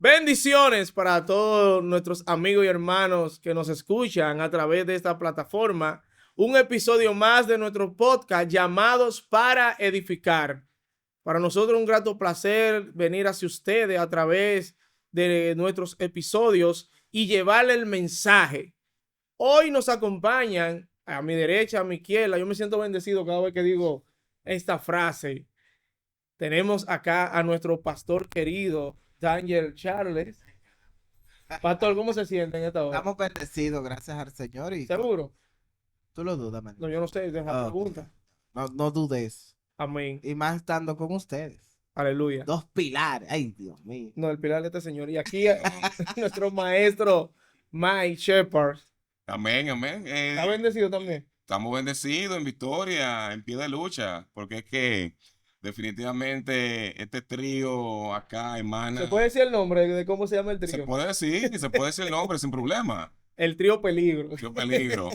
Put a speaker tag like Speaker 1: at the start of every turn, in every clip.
Speaker 1: Bendiciones para todos nuestros amigos y hermanos que nos escuchan a través de esta plataforma. Un episodio más de nuestro podcast llamados para edificar. Para nosotros un grato placer venir hacia ustedes a través de nuestros episodios y llevarle el mensaje. Hoy nos acompañan a mi derecha, a mi izquierda. Yo me siento bendecido cada vez que digo esta frase. Tenemos acá a nuestro pastor querido, Daniel Charles. Pastor, ¿cómo se siente en esta hora?
Speaker 2: Estamos bendecidos, gracias al Señor.
Speaker 1: ¿Seguro?
Speaker 2: Tú lo dudas, manito.
Speaker 1: No, yo no sé, deja la pregunta.
Speaker 2: No dudes.
Speaker 1: Amén.
Speaker 2: Y más estando con ustedes.
Speaker 1: Aleluya.
Speaker 2: Dos pilares. Ay, Dios mío.
Speaker 1: No, el pilar de este señor. Y aquí nuestro maestro, Mike Shepard.
Speaker 3: Amén, amén.
Speaker 1: ¿Está bendecido también?
Speaker 3: Estamos bendecidos en victoria, en pie de lucha, porque es que definitivamente este trío acá emana.
Speaker 1: ¿Se puede decir el nombre de cómo se llama el
Speaker 3: Se
Speaker 1: trío?
Speaker 3: puede decir el nombre sin problema.
Speaker 1: El trío peligro.
Speaker 3: Qué peligro.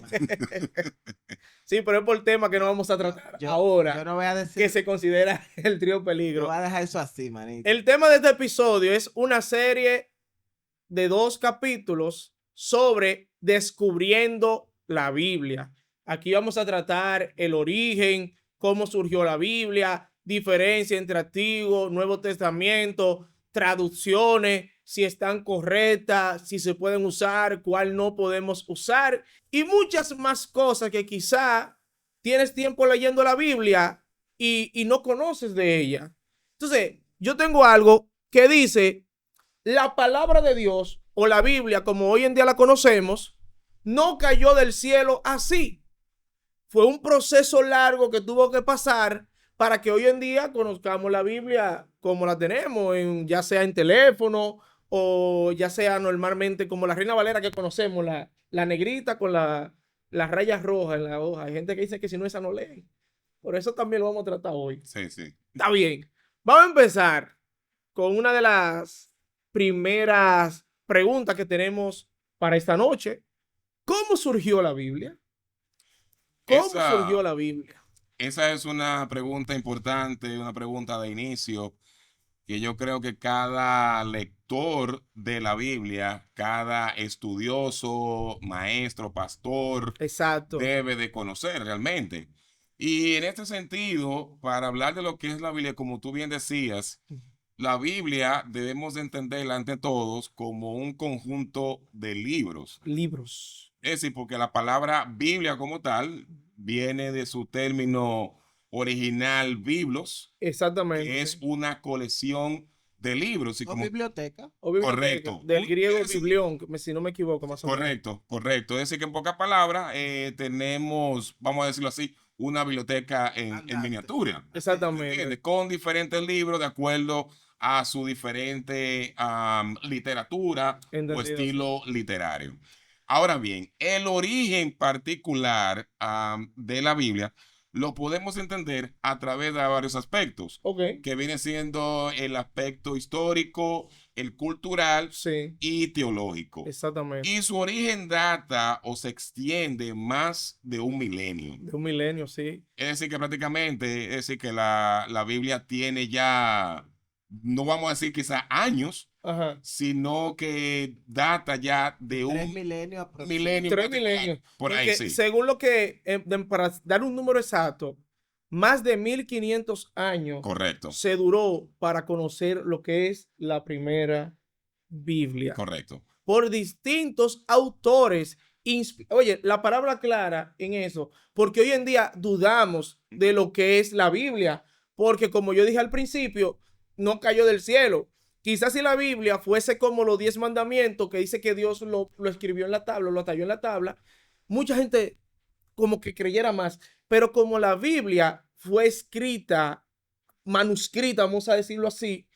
Speaker 1: Sí, pero es por tema que no vamos a tratar ahora,
Speaker 2: Yo no voy a decir.
Speaker 1: que se considera el trío
Speaker 2: Yo
Speaker 1: peligro.
Speaker 2: voy a dejar eso así, manito.
Speaker 1: El tema de este episodio es una serie de 2 capítulos sobre descubriendo la Biblia. Aquí vamos a tratar el origen, cómo surgió la Biblia, diferencia entre Antiguo, Nuevo Testamento, traducciones, si están correctas, si se pueden usar, cuál no podemos usar y muchas más cosas que quizá tienes tiempo leyendo la Biblia y no conoces de ella. Entonces, yo tengo algo que dice, la palabra de Dios o la Biblia, como hoy en día la conocemos, no cayó del cielo así. Fue un proceso largo que tuvo que pasar para que hoy en día conozcamos la Biblia como la tenemos, ya sea en teléfono o ya sea normalmente como la Reina Valera que conocemos, la negrita con las rayas rojas en la hoja. Hay gente que dice que si no esa no leen. Por eso también lo vamos a tratar hoy.
Speaker 3: Sí, sí.
Speaker 1: Está bien. Vamos a empezar con una de las primeras preguntas que tenemos para esta noche. ¿Cómo surgió la Biblia? ¿Cómo surgió la Biblia?
Speaker 3: Esa es una pregunta importante, una pregunta de inicio, que yo creo que cada lector de la Biblia, cada estudioso, maestro, pastor,
Speaker 1: Exacto.
Speaker 3: debe de conocer realmente. Y en este sentido, para hablar de lo que es la Biblia, como tú bien decías, la Biblia debemos de entenderla ante todos como un conjunto de libros.
Speaker 1: Libros.
Speaker 3: Es decir, porque la palabra Biblia como tal viene de su término original biblos,
Speaker 1: Exactamente.
Speaker 3: que es una colección de libros. Y
Speaker 2: O
Speaker 3: como,
Speaker 2: biblioteca.
Speaker 1: O biblioteca.
Speaker 3: correcto.
Speaker 1: Del griego
Speaker 3: Es decir,
Speaker 1: biblión, si no me equivoco, más o menos.
Speaker 3: correcto, correcto. Es decir, que en pocas palabras tenemos, vamos a decirlo así, una biblioteca en miniatura.
Speaker 1: Exactamente.
Speaker 3: ¿Entiendes? Con diferentes libros de acuerdo a su diferente literatura
Speaker 1: Entendido,
Speaker 3: o estilo literario. Ahora bien, el origen particular de la Biblia lo podemos entender a través de varios aspectos,
Speaker 1: Ok.
Speaker 3: que viene siendo el aspecto histórico, el cultural
Speaker 1: Sí.
Speaker 3: y teológico.
Speaker 1: Exactamente.
Speaker 3: Y su origen data o se extiende más de un milenio.
Speaker 1: De un milenio, sí.
Speaker 3: Es decir, que prácticamente, es decir, que la Biblia tiene ya, no vamos a decir quizás años,
Speaker 1: Ajá.
Speaker 3: sino que data ya de
Speaker 2: 3
Speaker 3: un
Speaker 2: milenios aproximadamente.
Speaker 3: milenio.
Speaker 1: 3
Speaker 3: particular.
Speaker 1: milenios.
Speaker 3: Por ahí
Speaker 1: Porque
Speaker 3: sí.
Speaker 1: según lo que, para dar un número exacto, más de 1500 años
Speaker 3: Correcto,
Speaker 1: se duró para conocer lo que es la primera Biblia.
Speaker 3: correcto.
Speaker 1: Por distintos autores. Oye, la palabra clara en eso, porque hoy en día dudamos de lo que es la Biblia, porque como yo dije al principio, no cayó del cielo. Quizás si la Biblia fuese como los 10 mandamientos, que dice que Dios lo escribió en la tabla, lo talló en la tabla, mucha gente como que creyera más. Pero como la Biblia fue escrita, manuscrita, vamos a decirlo así,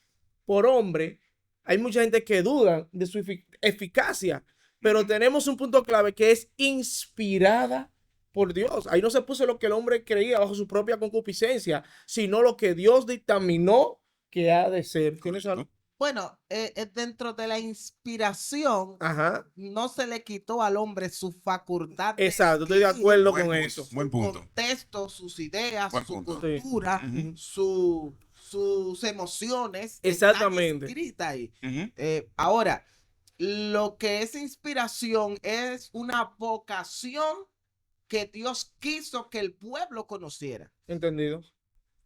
Speaker 1: por hombre, hay mucha gente que duda de su eficacia, pero tenemos un punto clave que es inspirada por Dios. Ahí no se puso lo que el hombre creía bajo su propia concupiscencia, sino lo que Dios dictaminó que ha de ser. ¿Tienes algo?
Speaker 2: Bueno, dentro de la inspiración,
Speaker 1: Ajá.
Speaker 2: no se le quitó al hombre su facultad.
Speaker 1: Exacto, estoy de acuerdo
Speaker 3: Buen
Speaker 1: con
Speaker 3: punto,
Speaker 1: eso.
Speaker 3: buen
Speaker 2: Su
Speaker 3: punto.
Speaker 2: contexto, sus ideas,
Speaker 3: Buen
Speaker 2: su
Speaker 3: punto.
Speaker 2: cultura,
Speaker 3: Ujú.
Speaker 2: su sus emociones
Speaker 1: Exactamente.
Speaker 2: están escritas ahí.
Speaker 3: Ujú.
Speaker 2: Ahora, lo que es inspiración es una vocación que Dios quiso que el pueblo conociera.
Speaker 1: ¿Entendido?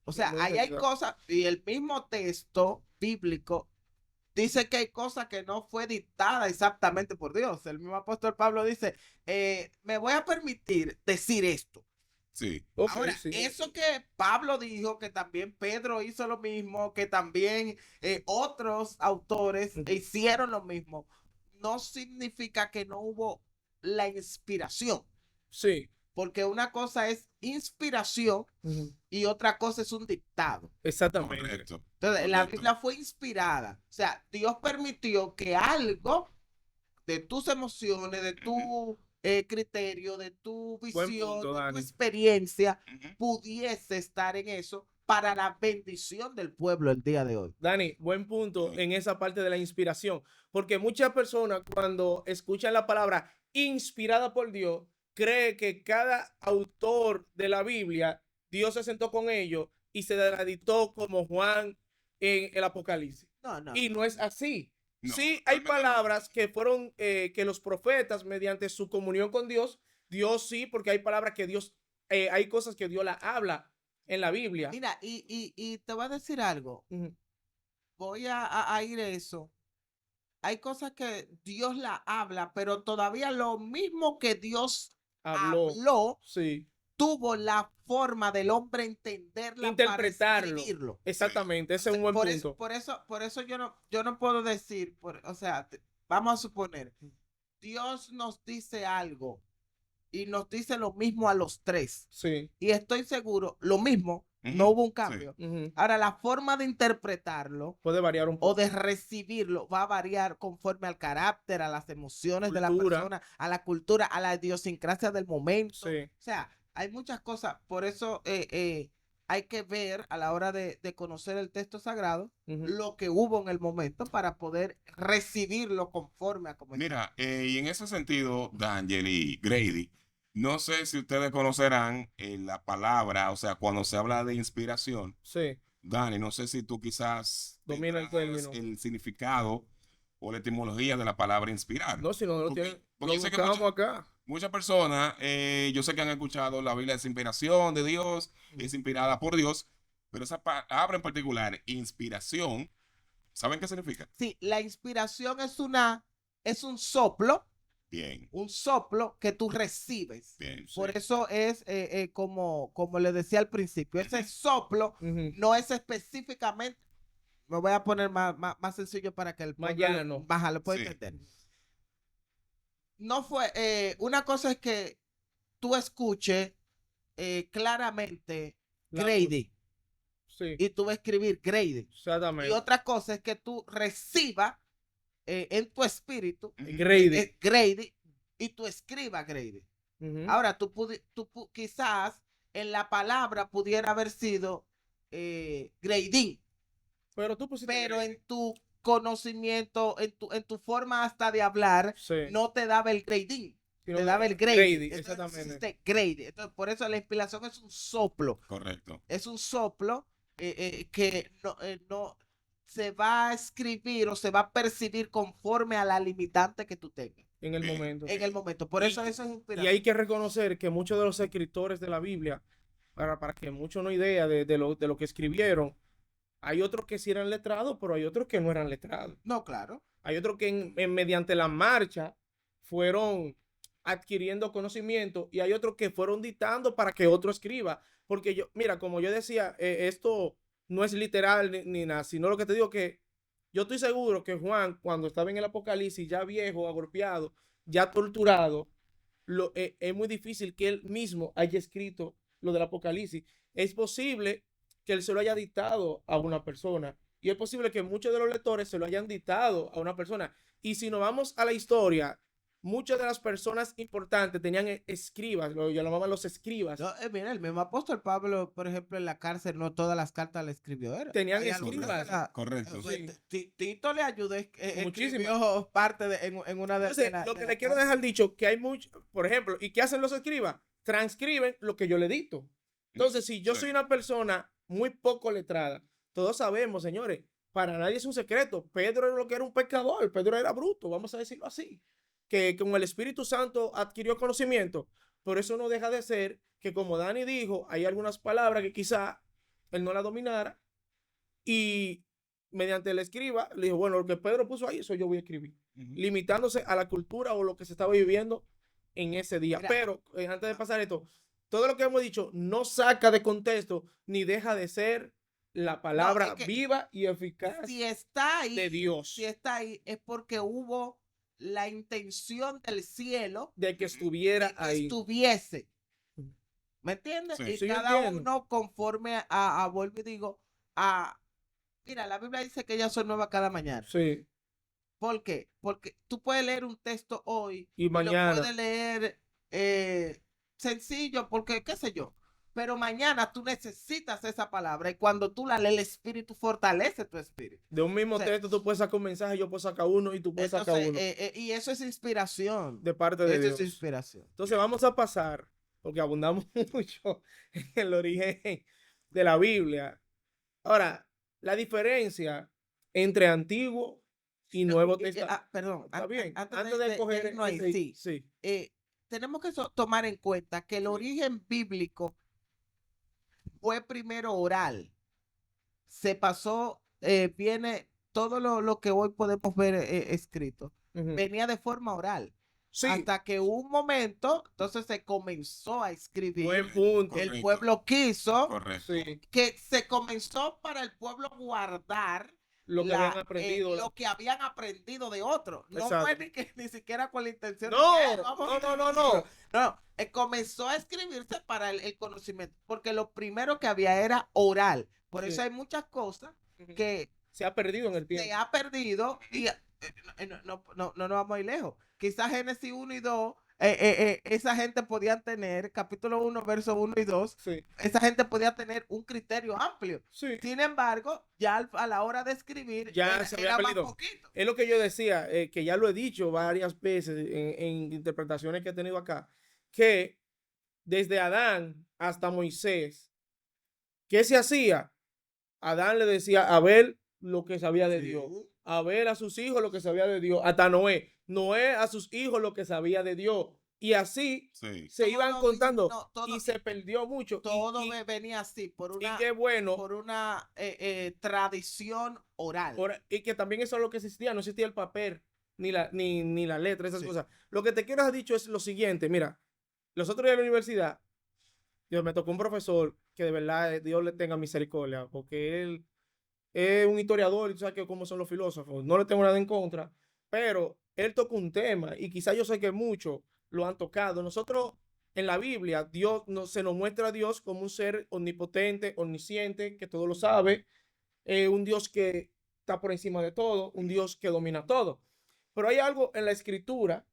Speaker 2: O sea,
Speaker 1: Muy
Speaker 2: ahí hay
Speaker 1: entendido.
Speaker 2: cosas, y el mismo texto bíblico dice que hay cosas que no fue dictada exactamente por Dios. El mismo apóstol Pablo dice, me voy a permitir decir esto.
Speaker 3: Sí.
Speaker 1: Ok,
Speaker 2: Ahora,
Speaker 1: sí.
Speaker 2: eso que Pablo dijo, que también Pedro hizo lo mismo, que también otros autores
Speaker 1: Ujú.
Speaker 2: hicieron lo mismo, no significa que no hubo la inspiración,
Speaker 1: Sí.
Speaker 2: porque una cosa es inspiración
Speaker 1: Ujú.
Speaker 2: y otra cosa es un dictado.
Speaker 1: Exactamente.
Speaker 3: Correcto.
Speaker 2: Entonces, la
Speaker 3: Correcto.
Speaker 2: Biblia fue inspirada, o sea, Dios permitió que algo de tus emociones, de tu criterio, de tu
Speaker 1: Buen
Speaker 2: visión,
Speaker 1: punto,
Speaker 2: de tu
Speaker 1: Dani.
Speaker 2: experiencia,
Speaker 3: Ujú.
Speaker 2: pudiese estar en eso para la bendición del pueblo el día de hoy.
Speaker 1: Dani, buen punto
Speaker 3: Sí.
Speaker 1: en esa parte de la inspiración, porque muchas personas cuando escuchan la palabra inspirada por Dios, cree que cada autor de la Biblia, Dios se sentó con ellos y se la dictó como Juan en el Apocalipsis.
Speaker 2: No, no,
Speaker 1: Y
Speaker 2: no.
Speaker 1: no es así.
Speaker 3: No,
Speaker 1: Sí, hay
Speaker 3: realmente no.
Speaker 1: palabras que fueron, que los profetas, mediante su comunión con Dios, Dios sí, porque hay palabras que Dios, hay cosas que Dios la habla en la Biblia.
Speaker 2: Mira, y te voy a decir algo.
Speaker 1: Ujú.
Speaker 2: Voy a ir a eso. Hay cosas que Dios la habla, pero todavía lo mismo que Dios
Speaker 1: Habló,
Speaker 2: habló,
Speaker 1: sí.
Speaker 2: tuvo la forma del hombre entenderla para
Speaker 1: Interpretarlo.
Speaker 2: escribirlo.
Speaker 1: Exactamente, ese es un buen
Speaker 2: Por eso,
Speaker 1: punto.
Speaker 2: por eso yo no puedo decir, o sea, vamos a suponer, Dios nos dice algo y nos dice lo mismo a los tres.
Speaker 1: Sí.
Speaker 2: Y estoy seguro, lo mismo, no
Speaker 3: Ujú.
Speaker 2: hubo un
Speaker 3: Sí.
Speaker 2: cambio.
Speaker 1: Ujú.
Speaker 2: Ahora, la forma de interpretarlo
Speaker 1: Puede variar un
Speaker 2: o
Speaker 1: poco.
Speaker 2: de recibirlo va a variar conforme al carácter, a las emociones de la
Speaker 1: Cultura.
Speaker 2: persona, a la cultura, a la idiosincrasia del momento.
Speaker 1: Sí.
Speaker 2: O sea, hay muchas cosas. Por eso hay que ver a la hora de conocer el texto sagrado
Speaker 1: Ujú.
Speaker 2: lo que hubo en el momento para poder recibirlo conforme a como está.
Speaker 3: Mira, y en ese sentido, Daniel y Grady, no sé si ustedes conocerán la palabra, o sea, cuando se habla de inspiración,
Speaker 1: Sí.
Speaker 3: Dani, no sé si tú quizás
Speaker 1: Domina el
Speaker 3: tendrás
Speaker 1: término.
Speaker 3: el significado o la etimología de la palabra inspirar.
Speaker 1: No, si no lo
Speaker 3: Porque,
Speaker 1: tienen,
Speaker 3: porque
Speaker 1: lo
Speaker 3: yo sé que
Speaker 1: buscamos acá.
Speaker 3: muchas personas, yo sé que han escuchado la Biblia es inspiración de Dios, es inspirada por Dios, pero esa palabra en particular, inspiración, ¿saben qué significa?
Speaker 2: Sí, la inspiración es
Speaker 3: Bien,
Speaker 2: un soplo que tú recibes.
Speaker 3: bien, sí.
Speaker 2: Por eso es como le decía al principio, ese soplo
Speaker 1: Ujú.
Speaker 2: no es específicamente, me voy a poner más sencillo para que el
Speaker 1: Más
Speaker 2: pueblo
Speaker 1: llano.
Speaker 2: lo pueda
Speaker 3: Sí.
Speaker 2: entender. No fue, una cosa es que tú escuches claramente
Speaker 1: La voz.
Speaker 2: Grady
Speaker 1: Sí.
Speaker 2: y tú vas a escribir Grady. Y
Speaker 1: Exactamente.
Speaker 2: otra cosa es que tú recibas en tu espíritu
Speaker 3: Ujú.
Speaker 1: Grady.
Speaker 2: Grady y tú escribas Grady.
Speaker 1: Ujú.
Speaker 2: Ahora, quizás en la palabra pudiera haber sido grading,
Speaker 1: Pero tú pusiste
Speaker 2: pero
Speaker 1: Grady.
Speaker 2: en tu conocimiento, en tu forma hasta de hablar,
Speaker 1: Sí.
Speaker 2: no te daba el grading,
Speaker 1: Sino
Speaker 2: te daba el
Speaker 1: Grady,
Speaker 2: grading. Entonces,
Speaker 1: exactamente.
Speaker 2: hiciste grading. Entonces, por eso la inspiración es un soplo.
Speaker 3: Correcto.
Speaker 2: Es un soplo que no se va a escribir o se va a percibir conforme a la limitante que tú tengas
Speaker 1: En el
Speaker 3: Bien.
Speaker 1: momento.
Speaker 2: en el momento. Por
Speaker 1: Y-
Speaker 2: eso eso es
Speaker 1: Y
Speaker 2: inspiración.
Speaker 1: hay que reconocer que muchos de los escritores de la Biblia, para que muchos no idea de lo que escribieron, hay otros que sí eran letrados, pero hay otros que no eran letrados.
Speaker 2: No, claro.
Speaker 1: Hay otros que mediante la marcha fueron adquiriendo conocimiento y hay otros que fueron dictando para que otro escriba. Porque yo, mira, como yo decía, esto no es literal ni nada, sino lo que te digo que yo estoy seguro que Juan, cuando estaba en el Apocalipsis, ya viejo, agolpeado, ya torturado, es muy difícil que él mismo haya escrito lo del Apocalipsis. Es posible que él se lo haya dictado a una persona y es posible que muchos de los lectores se lo hayan dictado a una persona. Y si nos vamos a la historia, muchas de las personas importantes tenían escribas, lo llamaban los escribas.
Speaker 2: No, mira, el mismo apóstol Pablo, por ejemplo, en la cárcel, no todas las cartas le escribió él.
Speaker 1: Tenían
Speaker 2: Hay algunas
Speaker 1: escribas.
Speaker 2: que la-
Speaker 3: Correcto.
Speaker 1: Sí.
Speaker 2: Tito le ayudó,
Speaker 1: Muchísimas.
Speaker 2: escribió parte en una de,
Speaker 1: Entonces, lo que le quiero dejar dicho, que hay mucho, por ejemplo, ¿y qué hacen los escribas? Transcriben lo que yo le dicto. Entonces, si yo
Speaker 3: Sí.
Speaker 1: soy una persona muy poco letrada, Todos sabemos, señores, para nadie es un secreto. Pedro era lo que era un pecador, Pedro era bruto, vamos a decirlo así. Que con el Espíritu Santo adquirió conocimiento, pero eso no deja de ser que, como Dani dijo, hay algunas palabras que quizá él no la dominara y mediante el escriba le dijo, bueno, lo que Pedro puso ahí, eso yo voy a escribir, limitándose a la cultura o lo que se estaba viviendo en ese día.
Speaker 2: Mira,
Speaker 1: Pero antes de pasar esto, todo lo que hemos dicho no saca de contexto ni deja de ser la
Speaker 2: no,
Speaker 1: palabra
Speaker 2: es que
Speaker 1: viva y eficaz
Speaker 2: si está
Speaker 1: de
Speaker 2: ahí,
Speaker 1: Dios,
Speaker 2: si está ahí, es porque hubo la intención del cielo
Speaker 1: de que
Speaker 3: Ujú.
Speaker 1: estuviera
Speaker 2: de que
Speaker 1: ahí.
Speaker 2: estuviese. ¿Me entiendes?
Speaker 3: Sí.
Speaker 2: Y
Speaker 1: Sí, yo
Speaker 2: cada
Speaker 1: entiendo.
Speaker 2: uno conforme vuelvo y digo, a, mira, la Biblia dice que ellas son nuevas cada mañana.
Speaker 1: Sí,
Speaker 2: ¿Por qué? Porque tú puedes leer un texto hoy
Speaker 1: y
Speaker 2: y lo
Speaker 1: mañana.
Speaker 2: puedes leer sencillo, porque qué sé yo. Pero mañana tú necesitas esa palabra y cuando tú la lees, el Espíritu fortalece tu espíritu.
Speaker 1: De un mismo
Speaker 2: O sea,
Speaker 1: texto tú puedes sacar un mensaje, yo puedo sacar uno y tú puedes sacar
Speaker 2: entonces,
Speaker 1: uno
Speaker 2: y eso es inspiración.
Speaker 1: de parte de
Speaker 2: Eso es
Speaker 1: Dios.
Speaker 2: inspiración.
Speaker 1: Entonces vamos a pasar, porque abundamos mucho en el origen de la Biblia. Ahora, la diferencia entre Antiguo y Nuevo Testamento.
Speaker 2: Perdón,
Speaker 1: Está bien.
Speaker 2: antes
Speaker 1: Antes de
Speaker 2: de
Speaker 1: coger
Speaker 2: irnos ahí,
Speaker 1: ese,
Speaker 2: sí.
Speaker 1: sí.
Speaker 2: Tenemos que tomar en cuenta que el origen bíblico fue primero oral. Se pasó, viene todo lo que hoy podemos ver escrito,
Speaker 1: Ujú.
Speaker 2: venía de forma oral.
Speaker 1: Sí,
Speaker 2: Hasta que un momento, entonces se comenzó a
Speaker 1: buen
Speaker 2: escribir.
Speaker 1: punto.
Speaker 2: El
Speaker 3: Correcto.
Speaker 2: pueblo quiso
Speaker 3: Correcto.
Speaker 1: Sí,
Speaker 2: que se comenzó para el pueblo guardar
Speaker 1: lo que habían aprendido.
Speaker 2: lo que habían aprendido de otros. No
Speaker 1: Exacto.
Speaker 2: fue ni siquiera con la intención de
Speaker 1: No,
Speaker 2: que vamos
Speaker 1: no,
Speaker 2: a
Speaker 1: no, no,
Speaker 2: escribirlo.
Speaker 1: no.
Speaker 2: No, comenzó a escribirse para el conocimiento, porque lo primero que había era oral. Por
Speaker 1: Sí.
Speaker 2: eso hay muchas cosas
Speaker 1: Ujú.
Speaker 2: que
Speaker 1: Se ha perdido en el
Speaker 2: se
Speaker 1: tiempo.
Speaker 2: ha perdido y no nos vamos a ir lejos. Quizás Génesis 1 y 2, esa gente podía tener, capítulo 1, verso 1 y 2,
Speaker 1: Sí,
Speaker 2: esa gente podía tener un criterio amplio.
Speaker 1: sí.
Speaker 2: Sin embargo, ya a la hora de escribir
Speaker 1: Ya se había
Speaker 2: era más
Speaker 1: perdido.
Speaker 2: poquito.
Speaker 1: Es lo que yo decía, que ya lo he dicho varias veces en interpretaciones que he tenido acá, que desde Adán hasta Moisés, ¿qué se hacía? Adán le decía a Abel lo que sabía de
Speaker 2: Sí.
Speaker 1: Dios, Abel a sus hijos lo que sabía de Dios, hasta Noé, Noé a sus hijos lo que sabía de Dios. Y así
Speaker 3: Sí.
Speaker 1: se
Speaker 2: Todo
Speaker 1: iban contando
Speaker 2: todo,
Speaker 1: y se perdió mucho.
Speaker 2: todo venía así,
Speaker 1: Y qué bueno.
Speaker 2: por una tradición oral.
Speaker 1: Y que también eso es lo que existía, no existía el papel, ni la letra, esas
Speaker 2: Sí.
Speaker 1: cosas. Lo que te quiero haber dicho es lo siguiente, mira, los otros días en la universidad, Dios, me tocó un profesor que de verdad Dios le tenga misericordia, porque él es un historiador y tú sabes que cómo son los filósofos, no le tengo nada en contra, pero él tocó un tema y quizás yo sé que muchos lo han tocado. Nosotros en la Biblia, Dios se nos muestra a Dios como un ser omnipotente, omnisciente, que todo lo sabe, un Dios que está por encima de todo, un Dios que domina todo. Pero hay algo en la escritura,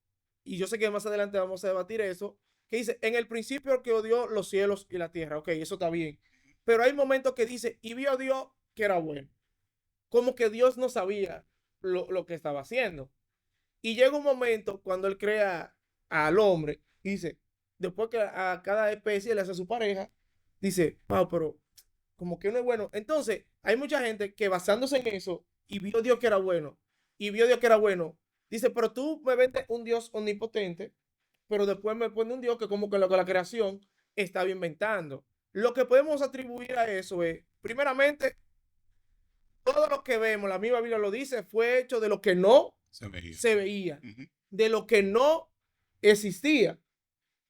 Speaker 1: y yo sé que más adelante vamos a debatir eso, que dice, en el principio que odió los cielos y la tierra. Ok, eso está bien. Pero hay momentos que dice, y vio Dios que era bueno. Como que Dios no sabía lo que estaba haciendo. Y llega un momento cuando él crea al hombre, y dice, después que a cada especie le hace a su pareja, dice, wow, pero como que no es bueno. Entonces, hay mucha gente que basándose en eso y vio Dios que era bueno, y vio Dios que era bueno, dice, pero tú me vendes un Dios omnipotente, pero después me pone un Dios que como que lo que la creación estaba inventando. Lo que podemos atribuir a eso es, primeramente, todo lo que vemos, la misma Biblia lo dice, fue hecho de lo que no se veía,
Speaker 3: Ujú.
Speaker 1: de lo que no existía.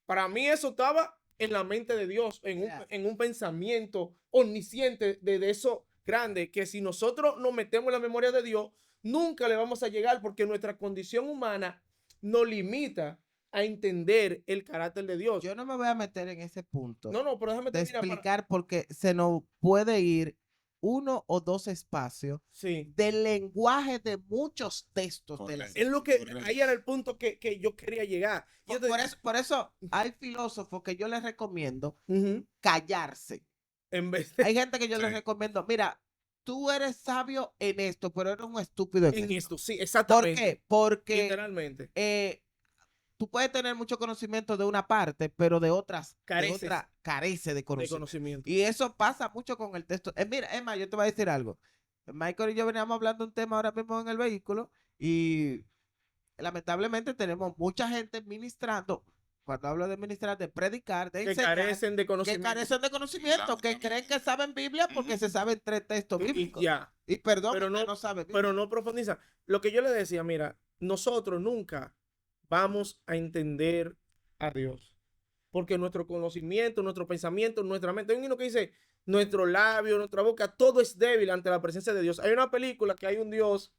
Speaker 1: Para mí eso estaba en la mente de Dios, en un pensamiento omnisciente de eso grande, que si nosotros nos metemos en la memoria de Dios, nunca le vamos a llegar porque nuestra condición humana nos limita a entender el carácter de Dios.
Speaker 2: Yo no me voy a meter en ese punto
Speaker 1: No, pero déjame
Speaker 2: de
Speaker 1: terminar.
Speaker 2: explicar porque se nos puede ir uno o dos espacios
Speaker 1: Sí.
Speaker 2: del lenguaje de muchos textos de la
Speaker 3: Correcto.
Speaker 1: Es lo que,
Speaker 3: Correcto.
Speaker 1: ahí era el punto que yo quería llegar. Yo te-
Speaker 2: por eso hay filósofos que yo les recomiendo
Speaker 1: Ujú.
Speaker 2: callarse.
Speaker 1: En vez de
Speaker 2: Hay gente que yo les
Speaker 3: Sí.
Speaker 2: recomiendo, mira, tú eres sabio en esto, pero eres un estúpido en
Speaker 1: en
Speaker 2: esto.
Speaker 1: esto, sí,
Speaker 2: ¿Por
Speaker 1: exactamente.
Speaker 2: qué? Porque
Speaker 1: Literalmente.
Speaker 2: tú puedes tener mucho conocimiento de una parte, pero de
Speaker 1: Careces
Speaker 2: otra carece de
Speaker 1: de
Speaker 2: conocimiento.
Speaker 1: conocimiento.
Speaker 2: Y eso pasa mucho con el texto. Mira, Emma, yo te voy a decir algo. Michael y yo veníamos hablando un tema ahora mismo en el vehículo y lamentablemente tenemos mucha gente ministrando, cuando hablo de ministrar, de predicar, de
Speaker 1: Que
Speaker 2: enseñar,
Speaker 1: carecen de
Speaker 2: que
Speaker 1: conocimiento.
Speaker 2: carecen de conocimiento, que creen que saben Biblia porque se saben 3 textos
Speaker 1: Y
Speaker 2: bíblicos.
Speaker 1: ya.
Speaker 2: Y perdón,
Speaker 1: Pero
Speaker 2: usted
Speaker 1: no,
Speaker 2: no sabe Biblia.
Speaker 1: pero no profundiza. Lo que yo le decía, mira, nosotros nunca vamos a entender a Dios. Porque nuestro conocimiento, nuestro pensamiento, nuestra mente, hay uno que dice, nuestro labio, nuestra boca, todo es débil ante la presencia de Dios. Hay una película que hay un Dios,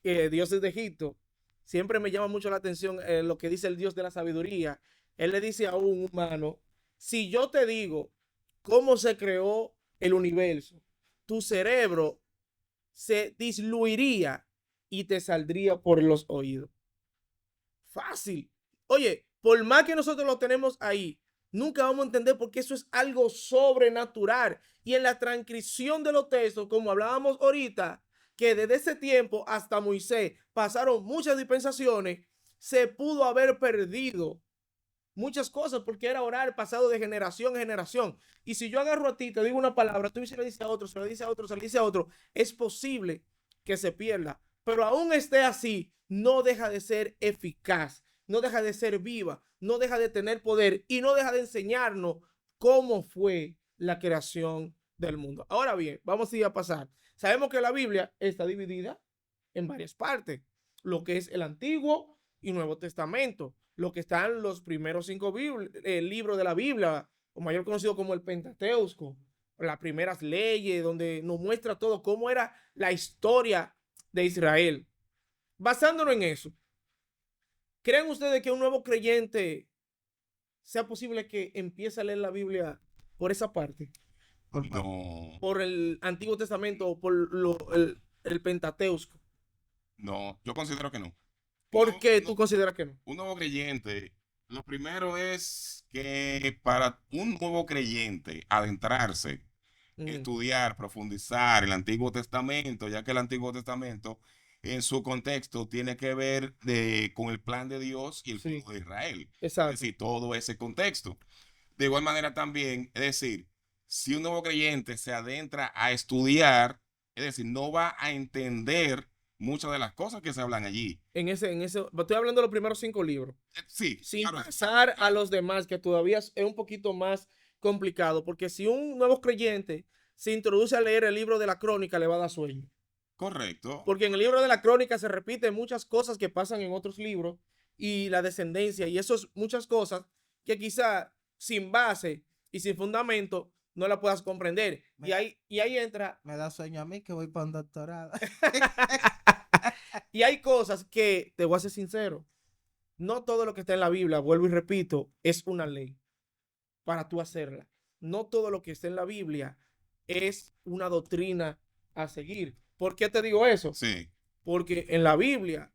Speaker 1: que Dios es de Egipto. Siempre me llama mucho la atención lo que dice el Dios de la sabiduría. Él le dice a un humano, si yo te digo cómo se creó el universo, tu cerebro se disluiría y te saldría por los oídos. Fácil. Oye, por más que nosotros lo tenemos ahí, nunca vamos a entender porque eso es algo sobrenatural. Y en la transcripción de los textos, como hablábamos ahorita, que desde ese tiempo hasta Moisés pasaron muchas dispensaciones, se pudo haber perdido muchas cosas porque era orar pasado de generación en generación. Y si yo agarro a ti, te digo una palabra, tú se le dices a otro, se le dice a otro, se le dice a otro, es posible que se pierda. Pero aún esté así, no deja de ser eficaz, no deja de ser viva, no deja de tener poder y no deja de enseñarnos cómo fue la creación del mundo. Ahora bien, vamos a ir a pasar. Sabemos que la Biblia está dividida en varias partes, lo que es el Antiguo y Nuevo Testamento, lo que están los primeros 5 libros de la Biblia, o mayor conocido como el Pentateuco, las primeras leyes, donde nos muestra todo cómo era la historia de Israel. Basándonos en eso, ¿creen ustedes que un nuevo creyente sea posible que empiece a leer la Biblia por esa parte?
Speaker 3: No,
Speaker 1: Por el Antiguo Testamento o por el Pentateuco.
Speaker 3: no, yo considero que no.
Speaker 1: ¿Por qué tú
Speaker 3: No,
Speaker 1: consideras que no?
Speaker 3: un nuevo creyente, lo primero es que para un nuevo creyente adentrarse, estudiar, profundizar el Antiguo Testamento, ya que el Antiguo Testamento en su contexto tiene que ver con el plan de Dios y el
Speaker 1: Sí,
Speaker 3: pueblo de Israel. Es
Speaker 1: exacto.
Speaker 3: decir, todo ese contexto. De igual manera también, es decir, si un nuevo creyente se adentra a estudiar, es decir, no va a entender muchas de las cosas que se hablan allí.
Speaker 1: Estoy hablando de los primeros 5 libros,
Speaker 3: Sí,
Speaker 1: sin
Speaker 3: claro,
Speaker 1: pasar a los demás, que todavía es un poquito más complicado, porque si un nuevo creyente se introduce a leer el libro de la Crónica, le va a dar sueño.
Speaker 3: correcto.
Speaker 1: Porque en el libro de la Crónica se repiten muchas cosas que pasan en otros libros y la descendencia y eso es muchas cosas que quizá sin base y sin fundamento no la puedas comprender. Y ahí entra.
Speaker 2: Me da sueño a mí que voy para un doctorado.
Speaker 1: Y hay cosas que, te voy a ser sincero, no todo lo que está en la Biblia, vuelvo y repito, es una ley para tú hacerla. No todo lo que está en la Biblia es una doctrina a seguir. ¿Por qué te digo eso?
Speaker 3: Sí,
Speaker 1: Porque en la Biblia,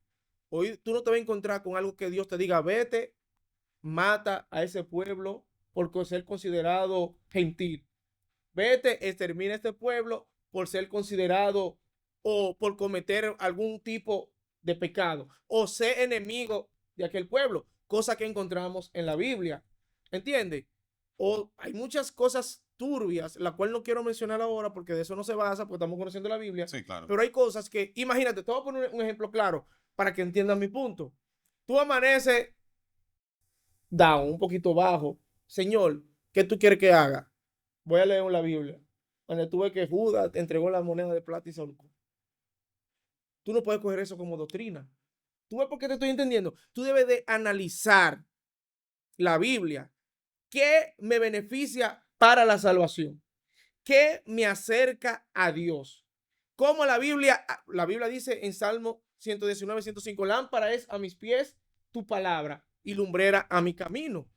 Speaker 1: hoy tú no te vas a encontrar con algo que Dios te diga, vete, mata a ese pueblo por ser considerado gentil. Vete, extermina a este pueblo por ser considerado o por cometer algún tipo de pecado o ser enemigo de aquel pueblo, cosa que encontramos en la Biblia. ¿Entiendes? O hay muchas cosas turbias, la cual no quiero mencionar ahora porque de eso no se basa, porque estamos conociendo la Biblia,
Speaker 3: sí, claro.
Speaker 1: pero hay cosas que, imagínate, te voy a poner un ejemplo claro para que entiendan mi punto. Tú amaneces down, un poquito bajo. Señor, ¿qué tú quieres que haga? Voy a leer en la Biblia, donde tú ves que Judas te entregó la moneda de plata y se ahorcó. Tú no puedes coger eso como doctrina. ¿Tú ves por qué te estoy entendiendo? Tú debes de analizar la Biblia. ¿Qué me beneficia para la salvación? ¿Qué me acerca a Dios? Como la Biblia dice en Salmo 119, 105, lámpara es a mis pies tu palabra y lumbrera a mi camino.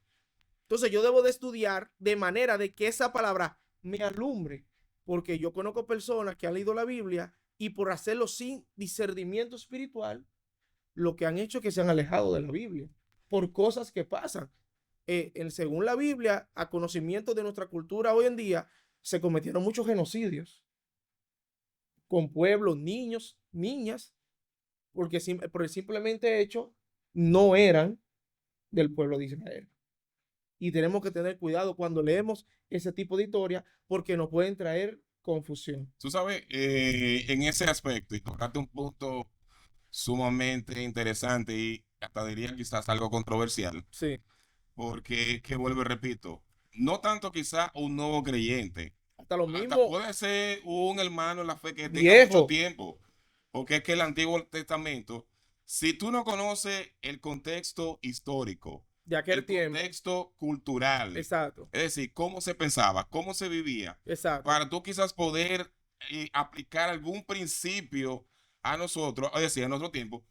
Speaker 1: Entonces yo debo de estudiar de manera de que esa palabra me alumbre, porque yo conozco personas que han leído la Biblia y por hacerlo sin discernimiento espiritual, lo que han hecho es que se han alejado de la Biblia por cosas que pasan. Según la Biblia, a conocimiento de nuestra cultura hoy en día, se cometieron muchos genocidios con pueblos, niños, niñas, porque por el simplemente hecho no eran del pueblo de Israel. Y tenemos que tener cuidado cuando leemos ese tipo de historia porque nos pueden traer confusión.
Speaker 3: Tú sabes, en ese aspecto, y tocaste un punto sumamente interesante y hasta diría quizás algo controversial,
Speaker 1: Sí,
Speaker 3: porque que vuelvo y repito, no tanto quizás un nuevo creyente,
Speaker 1: hasta lo
Speaker 3: hasta
Speaker 1: mismo
Speaker 3: puede ser un hermano en la fe que tenga mucho
Speaker 1: viejo
Speaker 3: tiempo, porque es que el Antiguo Testamento, si tú no conoces el contexto histórico,
Speaker 1: de aquel
Speaker 3: el
Speaker 1: tiempo.
Speaker 3: contexto cultural,
Speaker 1: Exacto,
Speaker 3: es decir, cómo se pensaba, cómo se vivía,
Speaker 1: exacto.
Speaker 3: para tú quizás poder aplicar algún principio a nosotros, es decir, a nuestro tiempo,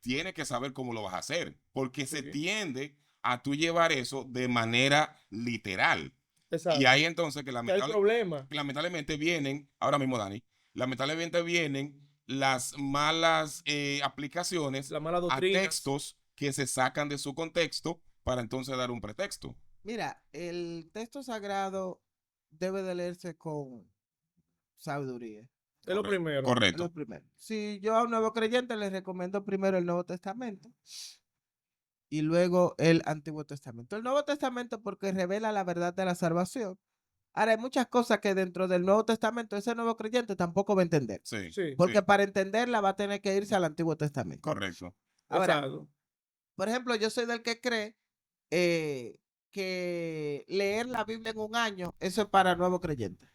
Speaker 3: tienes que saber cómo lo vas a hacer, porque se
Speaker 1: Sí,
Speaker 3: tiende a tú llevar eso de manera literal. Y
Speaker 1: exacto.
Speaker 3: ahí entonces que
Speaker 1: Que hay problema,
Speaker 3: lamentablemente vienen, ahora mismo Dani, lamentablemente vienen las malas aplicaciones
Speaker 1: las malas
Speaker 3: a
Speaker 1: doctrinas.
Speaker 3: textos que se sacan de su contexto para entonces dar un pretexto.
Speaker 2: Mira, el texto sagrado debe de leerse con sabiduría.
Speaker 1: Es lo
Speaker 3: Correcto.
Speaker 1: primero.
Speaker 2: Es lo
Speaker 3: Correcto.
Speaker 2: primero. Si yo a un nuevo creyente les recomiendo primero el Nuevo Testamento y luego el Antiguo Testamento. El Nuevo Testamento porque revela la verdad de la salvación. Ahora, hay muchas cosas que dentro del Nuevo Testamento ese nuevo creyente tampoco va a entender.
Speaker 3: Sí,
Speaker 1: Sí,
Speaker 2: Porque
Speaker 3: sí,
Speaker 2: para entenderla va a tener que irse al Antiguo Testamento.
Speaker 3: correcto.
Speaker 2: Ahora,
Speaker 1: exacto.
Speaker 2: por ejemplo, yo soy del que cree eh, que leer la Biblia en un año, eso es para nuevos creyentes.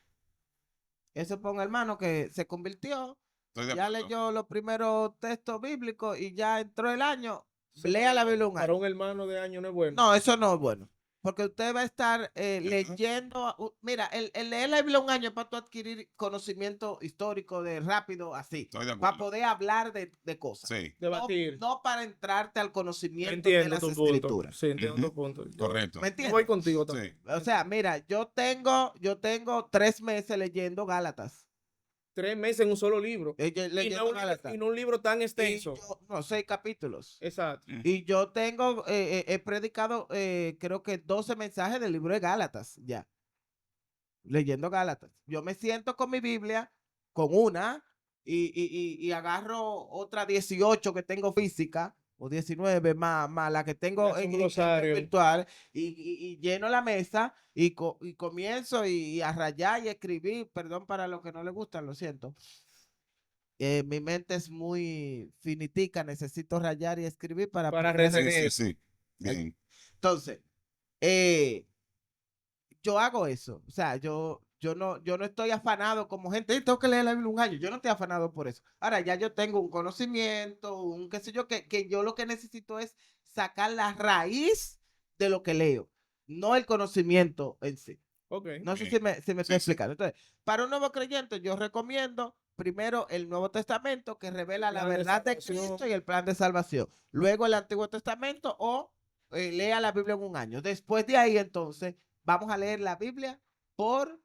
Speaker 2: Eso es para un hermano que se convirtió,
Speaker 3: Estoy de
Speaker 2: ya
Speaker 3: acuerdo.
Speaker 2: leyó los primeros textos bíblicos y ya entró el año,
Speaker 1: Eso
Speaker 2: lea la Biblia un
Speaker 1: para
Speaker 2: año.
Speaker 1: un hermano de año no es bueno.
Speaker 2: No, eso no es bueno. Porque usted va a estar
Speaker 3: Ajá.
Speaker 2: leyendo. Mira, el leer la Biblia un año es para tú adquirir conocimiento histórico de rápido, así.
Speaker 3: Estoy de
Speaker 2: Para
Speaker 3: acuerdo.
Speaker 2: poder hablar de cosas.
Speaker 3: Sí,
Speaker 2: No,
Speaker 1: Debatir.
Speaker 2: no para entrarte al conocimiento de
Speaker 1: Entiendo
Speaker 2: las
Speaker 1: tu punto.
Speaker 2: escrituras.
Speaker 1: Sí, entiendo
Speaker 3: Ujú,
Speaker 1: tu punto.
Speaker 3: correcto.
Speaker 2: ¿Me
Speaker 1: Yo
Speaker 2: entiendes?
Speaker 1: voy contigo
Speaker 3: Sí,
Speaker 1: también.
Speaker 2: O sea, mira, yo tengo 3 meses leyendo Gálatas.
Speaker 1: 3 meses en un solo libro.
Speaker 2: Leyendo Gálatas.
Speaker 1: Y no un libro tan
Speaker 2: Y
Speaker 1: extenso.
Speaker 2: no, 6 capítulos.
Speaker 1: Exacto.
Speaker 3: ujú,
Speaker 2: Y yo tengo, he predicado, creo que 12 mensajes del libro de Gálatas, ya, leyendo Gálatas. Yo me siento con mi Biblia, con una, y agarro otra 18 que tengo física, o 19 más la que
Speaker 1: Le
Speaker 2: tengo
Speaker 1: hace un
Speaker 2: en
Speaker 1: glosario.
Speaker 2: virtual, y lleno la mesa, y comienzo y a rayar y escribir, perdón para los que no les gustan, lo siento. Mi mente es muy finitica, necesito rayar y escribir para
Speaker 1: Para
Speaker 2: poder
Speaker 3: sí, sí,
Speaker 1: retener.
Speaker 3: sí. Bien.
Speaker 2: Entonces, eh, yo hago eso. O sea, yo no estoy afanado como gente, tengo que leer la Biblia un año". Yo no estoy afanado por eso. Ahora, ya yo tengo un conocimiento, un qué sé yo, que yo lo que necesito es sacar la raíz de lo que leo, no el conocimiento en sí.
Speaker 1: Ok.
Speaker 2: No sé
Speaker 3: Bien.
Speaker 2: si me estoy
Speaker 3: Sí, sí.
Speaker 2: explicando. Entonces, para un nuevo creyente, yo recomiendo primero el Nuevo Testamento que revela la
Speaker 1: Plan de
Speaker 2: verdad de
Speaker 1: salvación.
Speaker 2: Cristo y el plan de salvación. Luego el Antiguo Testamento o lea la Biblia en un año. Después de ahí, entonces, vamos a leer la Biblia por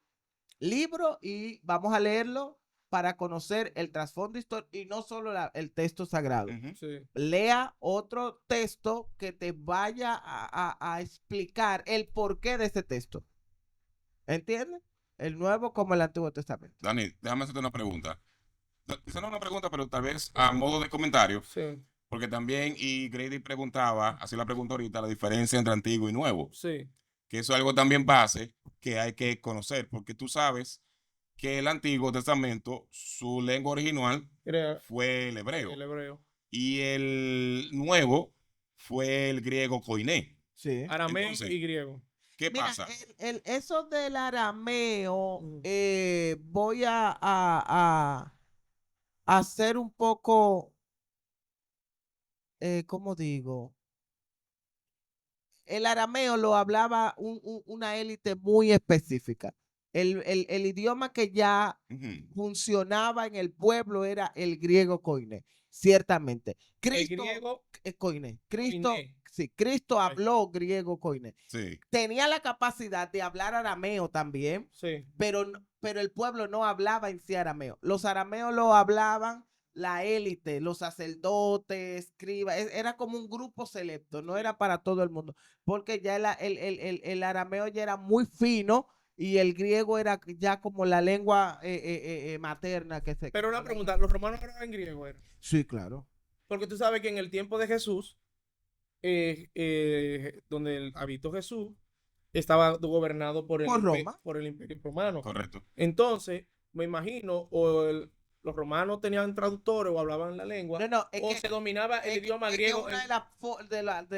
Speaker 2: libro y vamos a leerlo para conocer el trasfondo histórico y no solo el texto sagrado.
Speaker 3: Ujú.
Speaker 1: Sí.
Speaker 2: Lea otro texto que te vaya a explicar el porqué de ese texto. ¿Entiendes? El Nuevo como el Antiguo Testamento.
Speaker 3: Dani, déjame hacerte una pregunta. Quizá no una pregunta, pero tal vez a modo de comentario,
Speaker 1: Sí.
Speaker 3: porque también, y Grady preguntaba, así la pregunta ahorita, la diferencia entre antiguo y nuevo,
Speaker 1: Sí.
Speaker 3: que eso es algo también base que hay que conocer, porque tú sabes que el Antiguo Testamento, su lengua original
Speaker 1: Crea
Speaker 3: fue el hebreo,
Speaker 1: el hebreo.
Speaker 3: y el nuevo fue el griego koiné.
Speaker 2: Sí.
Speaker 1: Arameo
Speaker 3: Entonces,
Speaker 1: y griego.
Speaker 3: ¿qué
Speaker 2: Mira,
Speaker 3: pasa?
Speaker 2: eso del arameo,
Speaker 1: Ujú.
Speaker 2: voy a hacer un poco, ¿cómo digo? El arameo lo hablaba una élite muy específica. El idioma que ya
Speaker 3: Ujú,
Speaker 2: funcionaba en el pueblo era el griego koiné, ciertamente.
Speaker 1: El
Speaker 2: Cristo,
Speaker 1: griego,
Speaker 2: koiné. Cristo,
Speaker 1: koiné.
Speaker 2: sí, Cristo
Speaker 1: Ay,
Speaker 2: habló griego koiné.
Speaker 3: sí,
Speaker 2: Tenía la capacidad de hablar arameo también,
Speaker 1: sí.
Speaker 2: pero el pueblo no hablaba en sí arameo. Los arameos lo hablaban la élite, los sacerdotes, escribas, era como un grupo selecto, no era para todo el mundo, porque ya el arameo ya era muy fino y el griego era ya como la lengua materna que se...
Speaker 1: Pero una pregunta, ¿los romanos hablaban griego? Era?
Speaker 2: Sí, claro.
Speaker 1: Porque tú sabes que en el tiempo de Jesús, donde habitó Jesús, estaba gobernado
Speaker 2: Por Roma.
Speaker 1: por el Imperio Romano.
Speaker 3: Correcto.
Speaker 1: Entonces, me imagino, los romanos tenían traductores o hablaban la lengua,
Speaker 2: No, no,
Speaker 1: o se dominaba el idioma
Speaker 2: es que
Speaker 1: griego.
Speaker 2: una de las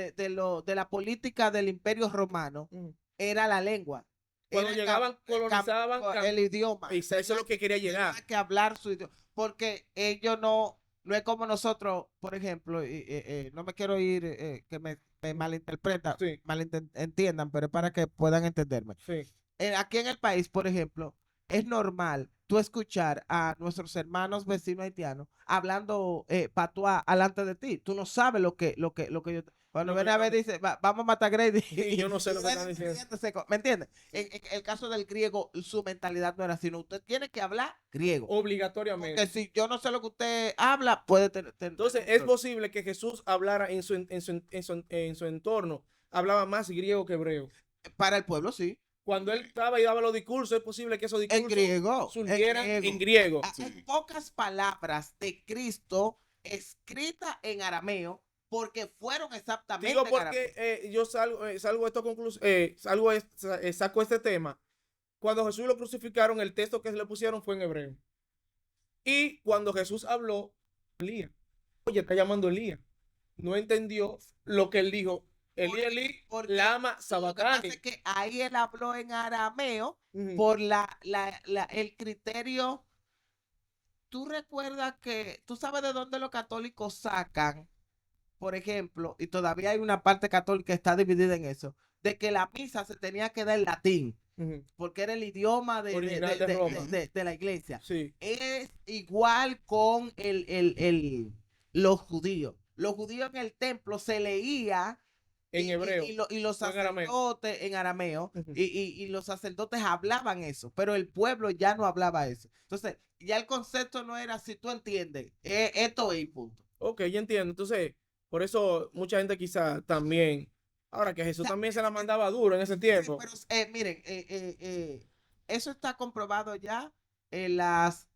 Speaker 2: de la política del Imperio Romano era la lengua.
Speaker 1: Cuando
Speaker 2: Era
Speaker 1: llegaban, colonizaban,
Speaker 2: el idioma.
Speaker 1: eso es lo que quería llegar.
Speaker 2: Tenía que hablar su idioma. Porque ellos no es como nosotros, por ejemplo, no me quiero ir, que me malinterpreta,
Speaker 1: Sí.
Speaker 2: entiendan, pero es para que puedan entenderme.
Speaker 1: Sí.
Speaker 2: Aquí en el país, por ejemplo, es normal tú escuchar a nuestros hermanos vecinos haitianos hablando patuá alante de ti. Tú no sabes lo que yo. Cuando
Speaker 1: Lo
Speaker 2: viene
Speaker 1: que
Speaker 2: a ver, dice, vamos a matar a Grady.
Speaker 1: Y yo no sé lo que están diciendo.
Speaker 2: ¿Me entiendes? En el caso del griego, su mentalidad no era así. No, usted tiene que hablar griego.
Speaker 1: Obligatoriamente.
Speaker 2: Porque si yo no sé lo que usted habla, puede tener.
Speaker 1: Entonces, es posible que Jesús hablara en su entorno, hablaba más griego que hebreo.
Speaker 2: Para el pueblo, sí.
Speaker 1: Cuando él estaba y daba los discursos, es posible que esos discursos
Speaker 2: En griego.
Speaker 1: surgieran en griego.
Speaker 2: Hay pocas palabras de Cristo escritas en arameo porque fueron exactamente
Speaker 1: Digo
Speaker 2: en arameo.
Speaker 1: porque yo saco este tema. Cuando Jesús lo crucificaron, el texto que le pusieron fue en hebreo. Y cuando Jesús habló, Elías, oye, está llamando Elías. No entendió lo que él dijo. Elí, lama,
Speaker 2: Lo que
Speaker 1: sabacani.
Speaker 2: pasa es que ahí él habló en arameo
Speaker 1: Ujú.
Speaker 2: por el criterio. Tú recuerdas que, tú sabes de dónde los católicos sacan, por ejemplo, y todavía hay una parte católica que está dividida en eso, de que la misa se tenía que dar en latín,
Speaker 1: Ujú.
Speaker 2: porque era el idioma
Speaker 1: Original de Roma.
Speaker 2: de la iglesia.
Speaker 1: Sí.
Speaker 2: Es igual con los judíos. Los judíos en el templo se leía
Speaker 1: En hebreo.
Speaker 2: y los
Speaker 1: o en arameo.
Speaker 2: sacerdotes en arameo,
Speaker 1: Ujú.
Speaker 2: y los sacerdotes hablaban eso, pero el pueblo ya no hablaba eso. Entonces, ya el concepto no era si tú entiendes, esto es y punto.
Speaker 1: Ok, ya entiendo. Entonces, por eso mucha gente quizá también, ahora que Jesús también se la mandaba duro en ese
Speaker 2: Sí,
Speaker 1: tiempo.
Speaker 2: pero miren, eso está comprobado ya en las,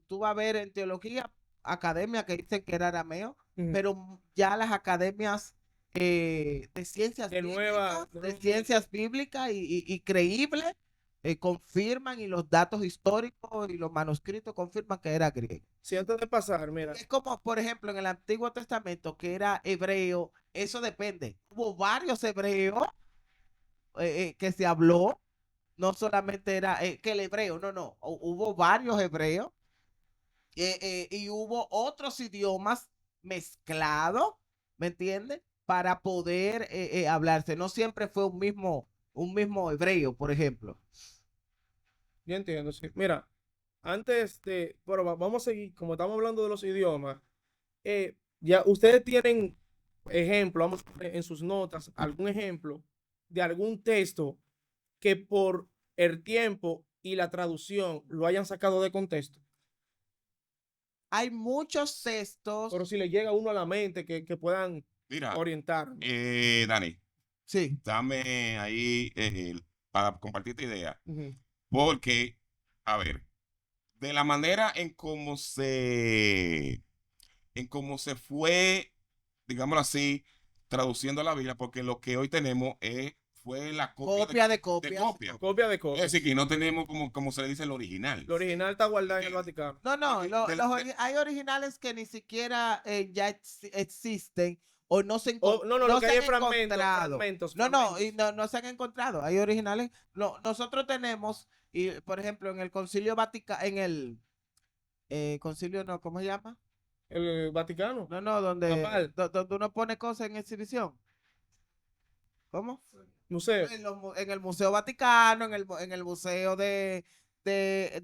Speaker 2: tú vas a ver en teología, academias que dicen que era arameo,
Speaker 1: Ujú.
Speaker 2: pero ya las academias de ciencias
Speaker 1: De nueva-
Speaker 2: bíblicas, de ciencias bíblicas y creíbles, confirman, y los datos históricos y los manuscritos confirman que era griego.
Speaker 1: Si antes de pasar, mira,
Speaker 2: Es como, por ejemplo, en el Antiguo Testamento, que era hebreo, eso depende. Hubo varios hebreos que se habló, no solamente era que el hebreo, no, hubo varios hebreos, y hubo otros idiomas mezclados, ¿me entiendes? Para poder hablarse. No siempre fue un mismo hebreo, por ejemplo.
Speaker 1: yo entiendo, sí. Mira, antes de, bueno, vamos a seguir, como estamos hablando de los idiomas, ya ustedes tienen ejemplo, vamos a poner en sus notas, algún ejemplo de algún texto que por el tiempo y la traducción lo hayan sacado de contexto.
Speaker 2: Hay muchos textos.
Speaker 1: Pero si le llega a uno a la mente que puedan
Speaker 3: Mira,
Speaker 1: orientar.
Speaker 3: Dani,
Speaker 2: Sí.
Speaker 3: dame ahí para compartir esta idea.
Speaker 1: Ujú.
Speaker 3: Porque, a ver, de la manera en cómo se fue, digámoslo así, traduciendo la Biblia, porque lo que hoy tenemos fue la
Speaker 2: Copia de
Speaker 3: de
Speaker 2: copia.
Speaker 3: copia.
Speaker 1: Copia de
Speaker 3: Es
Speaker 1: copia.
Speaker 3: decir, que no tenemos como se le dice el original.
Speaker 1: El original está guardado en el Vaticano.
Speaker 2: No,
Speaker 3: Ok,
Speaker 2: hay originales que ni siquiera ya existen o no se,
Speaker 1: No, lo
Speaker 2: no
Speaker 1: que
Speaker 2: se
Speaker 1: hay
Speaker 2: han
Speaker 1: es fragmentos,
Speaker 2: encontrado.
Speaker 1: fragmentos.
Speaker 2: Y no se han encontrado. Hay originales. No, nosotros tenemos, y por ejemplo, en el Concilio Vaticano, en el concilio, no, ¿cómo se llama?
Speaker 1: El Vaticano.
Speaker 2: No, donde,
Speaker 1: Papal.
Speaker 2: donde uno pone cosas en exhibición. ¿Cómo?
Speaker 1: Museo.
Speaker 2: En el Museo Vaticano, en el Museo de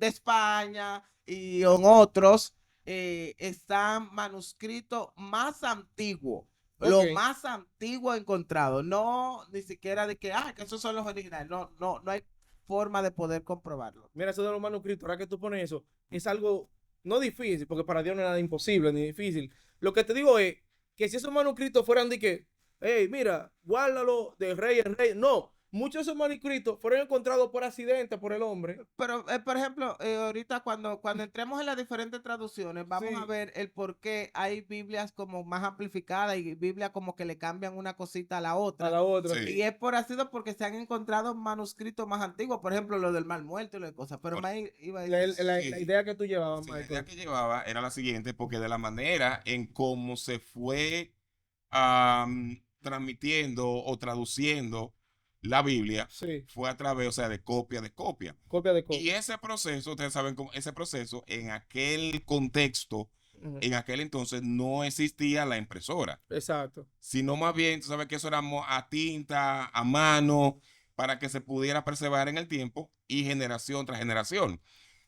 Speaker 2: España y en otros, están manuscritos más antiguos. Lo
Speaker 1: Ok.
Speaker 2: más antiguo encontrado. No, ni siquiera de que esos son los originales. No hay forma de poder comprobarlo.
Speaker 1: Mira, eso de los manuscritos, ahora que tú pones eso, es algo no difícil, porque para Dios no es nada imposible ni difícil. Lo que te digo es que si esos manuscritos fueran de que, hey, mira, guárdalo de rey en rey. No, muchos de esos manuscritos fueron encontrados por accidente por el hombre.
Speaker 2: Pero, por ejemplo, ahorita cuando entremos en las diferentes traducciones, vamos
Speaker 1: Sí.
Speaker 2: a ver el por qué hay Biblias como más amplificadas y Biblias como que le cambian una cosita a la otra.
Speaker 1: A la otra.
Speaker 3: Sí.
Speaker 2: Y es por así porque se han encontrado manuscritos más antiguos, por ejemplo, lo del Mar Muerto y las cosas. Pero
Speaker 3: Por-
Speaker 2: más iba a
Speaker 1: La,
Speaker 2: decir.
Speaker 1: la-
Speaker 3: Sí.
Speaker 1: la idea que tú llevabas,
Speaker 3: Sí, la idea
Speaker 1: Michael.
Speaker 3: que llevaba era la siguiente, porque de la manera en cómo se fue transmitiendo o traduciendo la Biblia,
Speaker 1: Sí,
Speaker 3: fue a través, o sea, de copia de copia.
Speaker 1: copia de
Speaker 3: Y
Speaker 1: copia.
Speaker 3: ese proceso, ustedes saben cómo, ese proceso, en aquel contexto,
Speaker 1: Ujú.
Speaker 3: en aquel entonces, no existía la impresora,
Speaker 1: Exacto.
Speaker 3: sino más bien, tú sabes que eso era a tinta, a mano, para que se pudiera preservar en el tiempo y generación tras generación.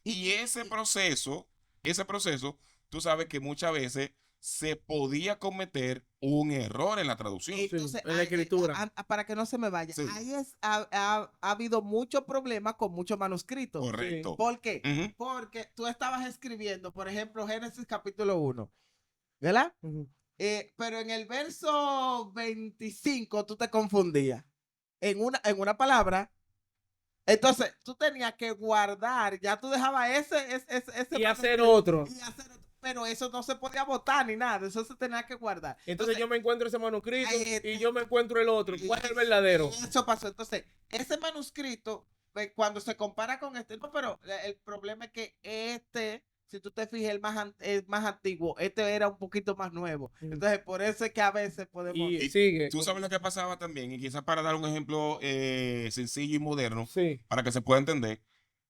Speaker 3: Y ese proceso, tú sabes que muchas veces se podía cometer un error en la traducción.
Speaker 2: Entonces,
Speaker 1: en la escritura.
Speaker 2: para que no se me vaya,
Speaker 3: Sí.
Speaker 2: ahí ha habido muchos problemas con muchos manuscritos.
Speaker 3: Correcto.
Speaker 2: ¿Por qué?
Speaker 3: Ujú.
Speaker 2: Porque tú estabas escribiendo, por ejemplo, Génesis capítulo 1, ¿verdad?
Speaker 1: Ujú.
Speaker 2: Pero en el verso 25 tú te confundías en una palabra. Entonces, tú tenías que guardar, ya tú dejabas ese
Speaker 1: Y hacer
Speaker 2: manuscrito
Speaker 1: otro.
Speaker 2: y hacer otro. Pero eso no se podía botar ni nada, eso se tenía que guardar.
Speaker 1: Entonces yo me encuentro ese manuscrito
Speaker 2: Ahí
Speaker 1: y yo me encuentro el otro. ¿Cuál es el verdadero?
Speaker 2: Eso pasó. Entonces, ese manuscrito, cuando se compara con este, no, pero el problema es que si tú te fijas, el más antiguo, este era un poquito más nuevo.
Speaker 1: Ujú.
Speaker 2: Entonces, por eso es que a veces podemos.
Speaker 1: Y sigue.
Speaker 3: Tú sabes lo que pasaba también, y quizás para dar un ejemplo sencillo y moderno,
Speaker 1: Sí.
Speaker 3: para que se pueda entender.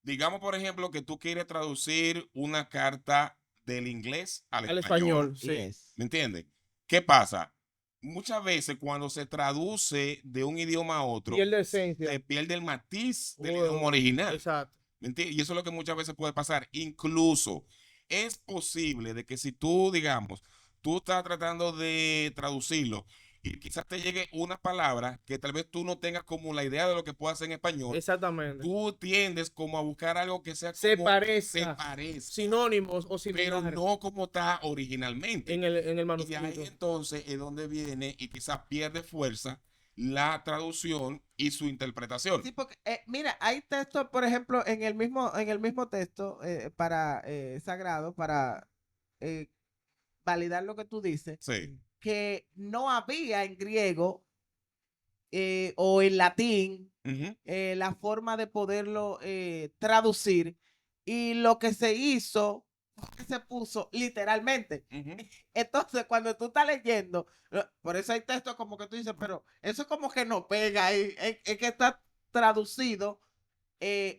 Speaker 3: Digamos, por ejemplo, que tú quieres traducir una carta del inglés al
Speaker 1: Al
Speaker 3: español.
Speaker 1: español. Sí.
Speaker 2: Yes.
Speaker 3: ¿Me entiendes? ¿Qué pasa? Muchas veces cuando se traduce de un idioma a otro,
Speaker 1: Pierde esencia.
Speaker 3: se pierde el matiz del
Speaker 1: Oh,
Speaker 3: idioma original.
Speaker 1: Exacto.
Speaker 3: ¿Me entiendes? Y eso es lo que muchas veces puede pasar. Incluso es posible de que si tú, digamos, tú estás tratando de traducirlo y quizás te llegue una palabra que tal vez tú no tengas como la idea de lo que puede hacer en español,
Speaker 1: Exactamente.
Speaker 3: tú tiendes como a buscar algo que sea
Speaker 1: Se
Speaker 3: como
Speaker 1: parezca.
Speaker 3: se parezca,
Speaker 1: Sinónimos o
Speaker 3: pero
Speaker 1: similares
Speaker 3: no como está originalmente.
Speaker 1: en el
Speaker 3: Y de ahí
Speaker 1: manuscrito.
Speaker 3: entonces es donde viene y quizás pierde fuerza la traducción y su interpretación.
Speaker 2: Sí, porque mira, hay textos, por ejemplo, en el mismo texto para sagrado, para validar lo que tú dices,
Speaker 3: Sí.
Speaker 2: que no había en griego o en latín
Speaker 3: Ujú.
Speaker 2: la forma de poderlo traducir, y lo que se hizo fue que se puso literalmente.
Speaker 3: Ujú.
Speaker 2: Entonces, cuando tú estás leyendo, por eso hay textos como que tú dices, pero eso como que no pega, es que está traducido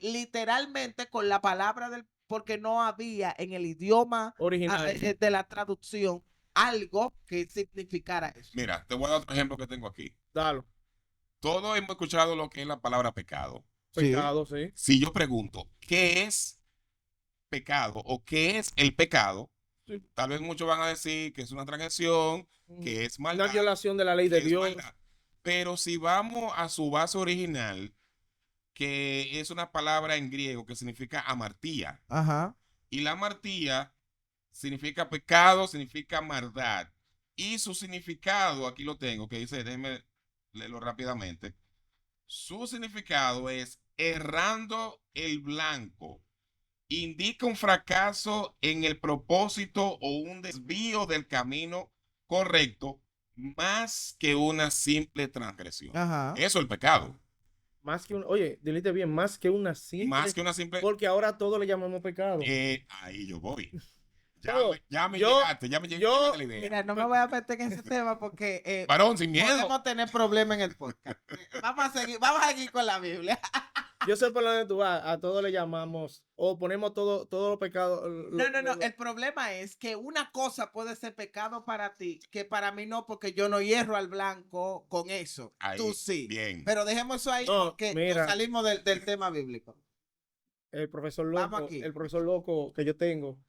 Speaker 2: literalmente con la palabra porque no había en el idioma
Speaker 1: Original.
Speaker 2: de la traducción algo que significara eso.
Speaker 3: Mira, te voy a dar otro ejemplo que tengo aquí.
Speaker 1: Dalo.
Speaker 3: Todos hemos escuchado lo que es la palabra pecado.
Speaker 2: Sí.
Speaker 1: Pecado, sí.
Speaker 3: Si yo pregunto, ¿qué es pecado o qué es el pecado?
Speaker 1: Sí.
Speaker 3: Tal vez muchos van a decir que es una transgresión, que es
Speaker 1: Una
Speaker 3: maldad,
Speaker 1: violación de la ley
Speaker 3: que
Speaker 1: de
Speaker 3: es
Speaker 1: Dios.
Speaker 3: maldad. Pero si vamos a su base original, que es una palabra en griego que significa amartía,
Speaker 2: Ajá.
Speaker 3: y la amartía significa pecado, significa maldad. Y su significado, aquí lo tengo, que dice, déjenme leerlo rápidamente. Su significado es errando el blanco. Indica un fracaso en el propósito o un desvío del camino correcto, más que una simple transgresión.
Speaker 2: Ajá.
Speaker 3: Eso es el pecado.
Speaker 1: Más que un, oye, dilite bien, más que una simple.
Speaker 3: Más que una simple.
Speaker 1: Porque ahora todo le llamamos pecado.
Speaker 3: Ahí yo voy.
Speaker 1: Todo.
Speaker 3: Ya me
Speaker 1: Yo-
Speaker 3: llegaste, ya me
Speaker 1: yo-
Speaker 3: llegaste la idea.
Speaker 2: Mira, no me voy a meter en ese tema porque
Speaker 3: Varón, sin miedo.
Speaker 2: podemos tener problemas en el podcast. Vamos a seguir con la Biblia.
Speaker 1: Yo sé por dónde tú vas. A todo le llamamos. O ponemos todo los pecados.
Speaker 2: No. El problema es que una cosa puede ser pecado para ti, que para mí no, porque yo no hierro al blanco con eso.
Speaker 3: Ahí,
Speaker 2: Tú sí.
Speaker 3: bien.
Speaker 2: Pero dejemos eso ahí
Speaker 1: No,
Speaker 2: porque
Speaker 1: mira.
Speaker 2: nos salimos del tema bíblico.
Speaker 1: El profesor
Speaker 2: Vamos
Speaker 1: loco.
Speaker 2: aquí.
Speaker 1: El profesor loco que yo tengo.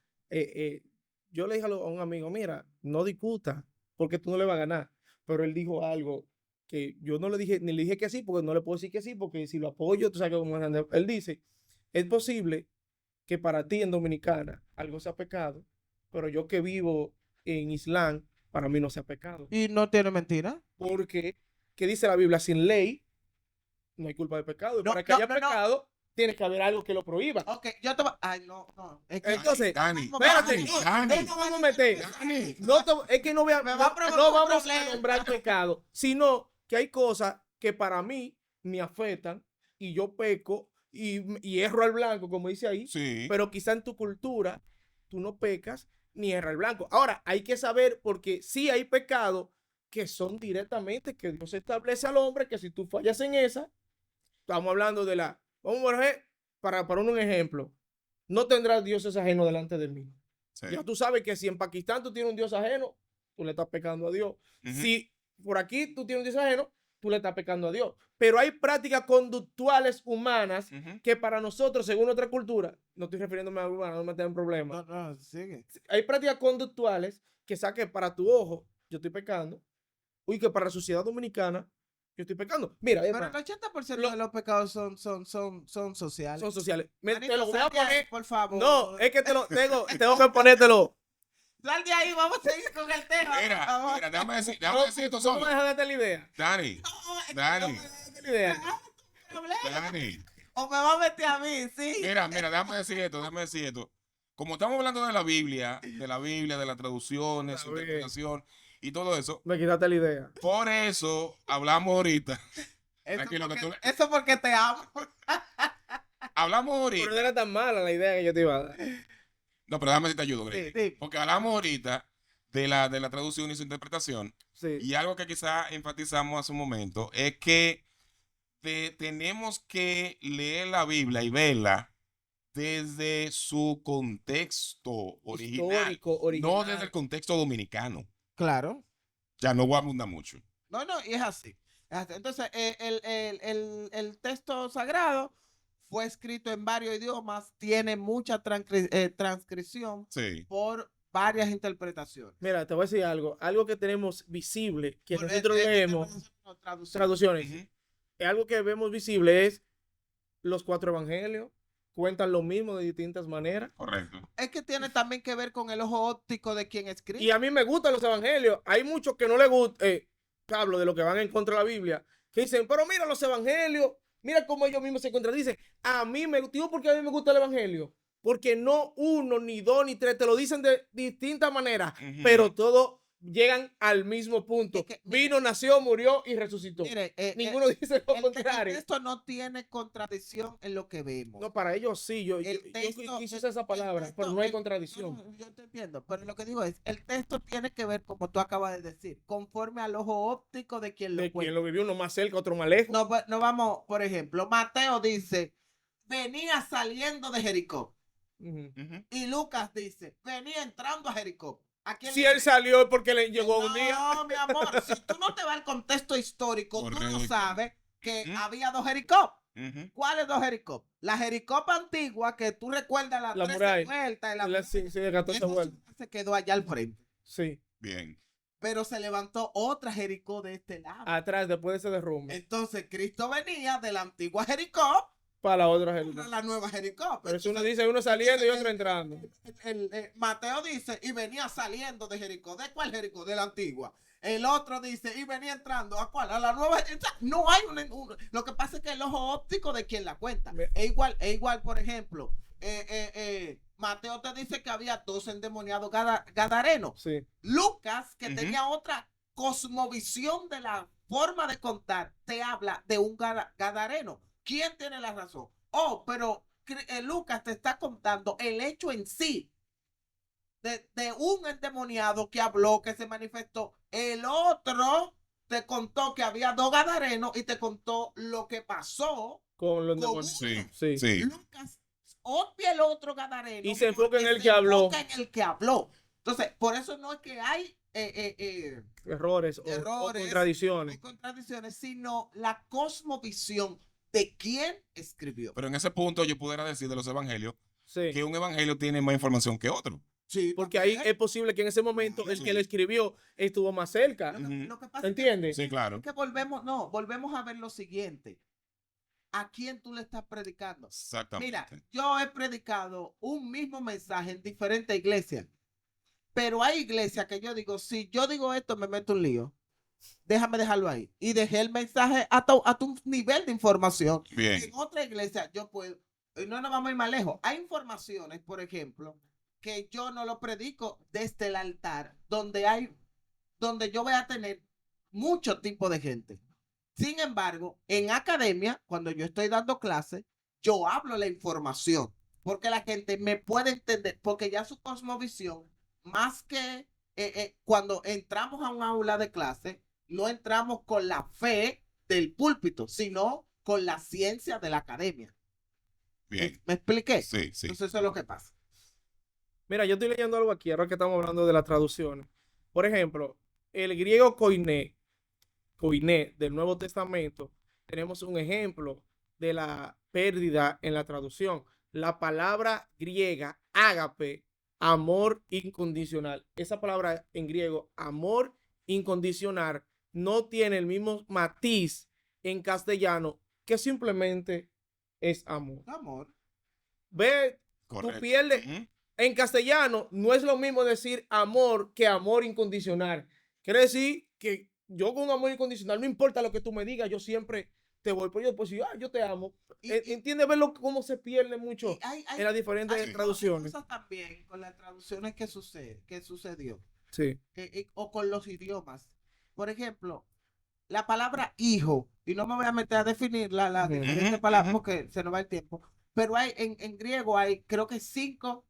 Speaker 1: Yo le dije a un amigo, mira, no discuta, porque tú no le vas a ganar. Pero él dijo algo que yo no le dije, ni le dije que sí, porque no le puedo decir que sí, porque si lo apoyo, tú sabes que como él dice, es posible que para ti en Dominicana algo sea pecado, pero yo que vivo en Islam, para mí no sea pecado.
Speaker 2: ¿Y no tiene mentira?
Speaker 1: Porque, ¿qué dice la Biblia? Sin ley no hay culpa de pecado. Y
Speaker 2: No,
Speaker 1: para que
Speaker 2: no,
Speaker 1: haya
Speaker 2: no, no.
Speaker 1: pecado, tiene que haber algo que lo prohíba.
Speaker 2: Ok, yo te voy. Ay, no. Es que
Speaker 1: Entonces,
Speaker 3: Dani,
Speaker 1: espérate,
Speaker 3: Dani,
Speaker 1: no,
Speaker 3: Dani,
Speaker 1: no nos vamos a meter.
Speaker 3: Dani.
Speaker 1: Es que no,
Speaker 2: Me va a provocar
Speaker 1: no
Speaker 2: un
Speaker 1: vamos
Speaker 2: problema.
Speaker 1: a nombrar pecado, sino que hay cosas que para mí me afectan y yo peco y erro al blanco, como dice ahí,
Speaker 3: Sí.
Speaker 1: pero quizá en tu cultura tú no pecas ni erra al blanco. Ahora, hay que saber porque sí hay pecados que son directamente que Dios establece al hombre que si tú fallas en esa, estamos hablando de la, vamos a ver, para un ejemplo, no tendrás dioses ajenos delante de mí.
Speaker 3: Sí.
Speaker 1: Ya tú sabes que si en Pakistán tú tienes un dios ajeno, tú le estás pecando a Dios.
Speaker 3: Ujú.
Speaker 1: Si por aquí tú tienes un dios ajeno, tú le estás pecando a Dios. Pero hay prácticas conductuales humanas
Speaker 3: Ujú.
Speaker 1: que para nosotros, según nuestra cultura, no estoy refiriéndome a humana, no me tengan problemas.
Speaker 2: No, sigue.
Speaker 1: Hay prácticas conductuales que saque para tu ojo, yo estoy pecando, y que para la sociedad dominicana, yo estoy pecando. Mira,
Speaker 2: Pero el 80% de los pecados son sociales.
Speaker 1: son sociales.
Speaker 2: Manito,
Speaker 1: Te lo voy a
Speaker 2: sal de ahí,
Speaker 1: poner.
Speaker 2: por favor.
Speaker 1: No, es que tengo que ponértelo.
Speaker 2: Sal de ahí, vamos a seguir con el tema.
Speaker 3: Mira,
Speaker 2: Vamos.
Speaker 3: mira, déjame decir esto
Speaker 1: No
Speaker 3: solo.
Speaker 1: me dejas darte la idea.
Speaker 3: Dani, Dani,
Speaker 1: Darte la idea.
Speaker 3: Dani.
Speaker 2: O me va a meter a mí, sí.
Speaker 3: Mira, déjame decir esto. Como estamos hablando de la Biblia, de las traducciones, su
Speaker 1: A ver.
Speaker 3: interpretación y todo eso,
Speaker 1: Me quitaste la idea.
Speaker 3: por eso hablamos ahorita.
Speaker 2: Eso
Speaker 3: Tranquilo, que
Speaker 2: porque,
Speaker 3: tú-
Speaker 2: eso porque te amo.
Speaker 3: Hablamos
Speaker 1: Pero
Speaker 3: ahorita.
Speaker 1: no era tan mala la idea que yo te iba a dar.
Speaker 3: No, pero déjame si te ayudo, Greg.
Speaker 2: Sí.
Speaker 3: Porque hablamos ahorita de la traducción y su interpretación.
Speaker 1: Sí.
Speaker 3: Y algo que quizá enfatizamos hace un momento es que tenemos que leer la Biblia y verla desde su contexto original,
Speaker 1: Histórico, original.
Speaker 3: no desde el contexto dominicano.
Speaker 2: Claro.
Speaker 3: Ya no voy a abundar mucho.
Speaker 2: No, y es así. Entonces, el texto sagrado fue escrito en varios idiomas, tiene mucha transcripción
Speaker 3: Sí.
Speaker 2: por varias interpretaciones.
Speaker 1: Mira, te voy a decir algo. Algo que tenemos visible, que
Speaker 2: Por-
Speaker 1: nosotros leemos,
Speaker 2: traducción.
Speaker 1: traducciones,
Speaker 3: Ujú.
Speaker 1: algo que vemos visible es los 4 evangelios. Cuentan lo mismo de distintas maneras.
Speaker 3: Correcto.
Speaker 2: Es que tiene también que ver con el ojo óptico de quien escribe.
Speaker 1: Y a mí me gustan los evangelios. Hay muchos que no les gusta, hablo de lo que van en contra de la Biblia, que dicen, pero mira los evangelios, mira cómo ellos mismos se contradicen. A mí me digo, ¿por qué a mí me gusta el evangelio? Porque no uno, ni dos, ni tres, te lo dicen de distintas maneras,
Speaker 3: Ujú.
Speaker 1: pero todos llegan al mismo punto.
Speaker 2: Es que, mire,
Speaker 1: Vino, nació, murió y resucitó.
Speaker 2: Mire,
Speaker 1: Ninguno dice lo
Speaker 2: el
Speaker 1: contrario.
Speaker 2: texto no tiene contradicción en lo que vemos.
Speaker 1: No, para ellos sí, yo quise usar esa palabra, pero no hay contradicción.
Speaker 2: No, yo te entiendo, pero lo que digo es, el texto tiene que ver, como tú acabas de decir, conforme al ojo óptico de quien lo
Speaker 1: De
Speaker 2: cuenta.
Speaker 1: quien lo vivió, uno más cerca, otro más lejos.
Speaker 2: No vamos, por ejemplo, Mateo dice, venía saliendo de Jericó.
Speaker 1: Ujú.
Speaker 3: Ujú.
Speaker 2: Y Lucas dice, venía entrando a Jericó. ¿A quién
Speaker 1: Si
Speaker 2: le
Speaker 1: él
Speaker 2: cree?
Speaker 1: salió es porque le llegó un día.
Speaker 2: No, mi amor, si tú no te vas al contexto histórico, tú no
Speaker 3: Correcto.
Speaker 2: sabes que
Speaker 3: Ujú.
Speaker 2: había 2 Jericó.
Speaker 3: Ujú.
Speaker 2: ¿Cuáles 2 Jericó? La Jericó antigua, que tú recuerdas
Speaker 1: La
Speaker 2: 13
Speaker 1: muralla.
Speaker 2: vueltas.
Speaker 1: Sí, de 14
Speaker 2: Esa
Speaker 1: vueltas.
Speaker 2: se quedó allá al frente.
Speaker 1: Sí.
Speaker 3: Bien.
Speaker 2: Pero se levantó otra Jericó de este lado.
Speaker 1: Atrás, después de ese derrumbe.
Speaker 2: Entonces Cristo venía de la antigua Jericó
Speaker 1: Para la otra
Speaker 2: a
Speaker 1: Jericó.
Speaker 2: la nueva Jericó.
Speaker 1: Pero eso uno dice uno saliendo y otro entrando.
Speaker 2: Mateo dice, y venía saliendo de Jericó. ¿De cuál Jericó? De la antigua. El otro dice, y venía entrando. ¿A cuál? A la nueva. O sea, no hay lo que pasa es que el ojo óptico de quien la cuenta. Es igual, por ejemplo, Mateo te dice que había 2 endemoniados gadarenos.
Speaker 1: Sí.
Speaker 2: Lucas, que
Speaker 3: Ujú.
Speaker 2: tenía otra cosmovisión de la forma de contar, te habla de un gadareno. ¿Quién tiene la razón? Oh, pero Lucas te está contando el hecho en sí de un endemoniado que habló, que se manifestó. El otro te contó que había 2 gadarenos y te contó lo que pasó.
Speaker 1: Con los
Speaker 2: Con
Speaker 1: demonios.
Speaker 3: Sí.
Speaker 1: Sí.
Speaker 3: Sí.
Speaker 2: Lucas obvia el otro gadareno
Speaker 1: Y se enfoca en
Speaker 2: porque
Speaker 1: el
Speaker 2: se
Speaker 1: que habló.
Speaker 2: enfoca en el que habló. Entonces, por eso no es que hay
Speaker 1: Errores, o
Speaker 2: Errores.
Speaker 1: contradicciones.
Speaker 2: contradicciones, sino la cosmovisión de quién escribió.
Speaker 3: Pero en ese punto yo pudiera decir de los evangelios
Speaker 1: Sí.
Speaker 3: que un evangelio tiene más información que otro.
Speaker 2: Sí,
Speaker 1: Porque ahí
Speaker 2: también.
Speaker 1: es posible que en ese momento el que lo escribió estuvo más cerca.
Speaker 2: Lo que pasa
Speaker 1: ¿Entiendes?
Speaker 3: Sí, claro.
Speaker 2: es que volvemos a ver lo siguiente. ¿A quién tú le estás predicando?
Speaker 3: Exactamente.
Speaker 2: Mira, yo he predicado un mismo mensaje en diferentes iglesias, pero hay iglesias que yo digo, si yo digo esto me meto un lío. déjame dejarlo ahí. Y dejé el mensaje a tu nivel de información.
Speaker 3: Bien.
Speaker 2: En otra iglesia yo puedo, y no nos vamos a ir más lejos. Hay informaciones, por ejemplo, que yo no lo predico desde el altar, donde yo voy a tener mucho tipo de gente. Sin embargo, en academia, cuando yo estoy dando clases, yo hablo la información, porque la gente me puede entender, porque ya su cosmovisión, más que cuando entramos a un aula de clase, no entramos con la fe del púlpito, sino con la ciencia de la academia.
Speaker 3: Bien.
Speaker 2: ¿Me expliqué?
Speaker 3: Sí, sí.
Speaker 2: Entonces eso es lo que pasa.
Speaker 1: Mira, yo estoy leyendo algo aquí, ahora que estamos hablando de las traducciones. Por ejemplo, el griego koiné del Nuevo Testamento, tenemos un ejemplo de la pérdida en la traducción. La palabra griega, ágape, amor incondicional. Esa palabra en griego, amor incondicional, no tiene el mismo matiz en castellano que simplemente es amor.
Speaker 2: Amor.
Speaker 1: Ve, tú
Speaker 3: Correcto.
Speaker 1: pierdes.
Speaker 3: Ujú.
Speaker 1: En castellano no es lo mismo decir amor que amor incondicional. Quiere decir que yo con amor incondicional, no importa lo que tú me digas, yo siempre te voy. Pero yo pues si yo te amo. ¿Entiendes? Verlo cómo se pierde mucho en las diferentes
Speaker 2: hay
Speaker 1: traducciones.
Speaker 2: cosas también con las traducciones que sucedió.
Speaker 1: Sí.
Speaker 2: O con los idiomas. Por ejemplo, la palabra hijo, y no me voy a meter a definir la diferente palabra porque se nos va el tiempo, pero hay en griego hay creo que 5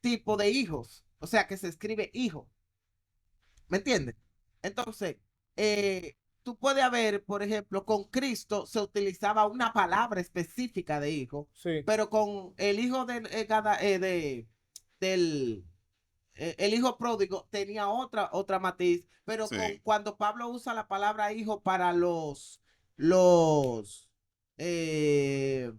Speaker 2: tipos de hijos, o sea que se escribe hijo, ¿me entiendes? Entonces, tú puedes haber, por ejemplo, con Cristo se utilizaba una palabra específica de hijo,
Speaker 1: Sí.
Speaker 2: pero con el hijo del el hijo pródigo tenía otra matiz, pero
Speaker 3: Sí.
Speaker 2: cuando Pablo usa la palabra hijo para los eh,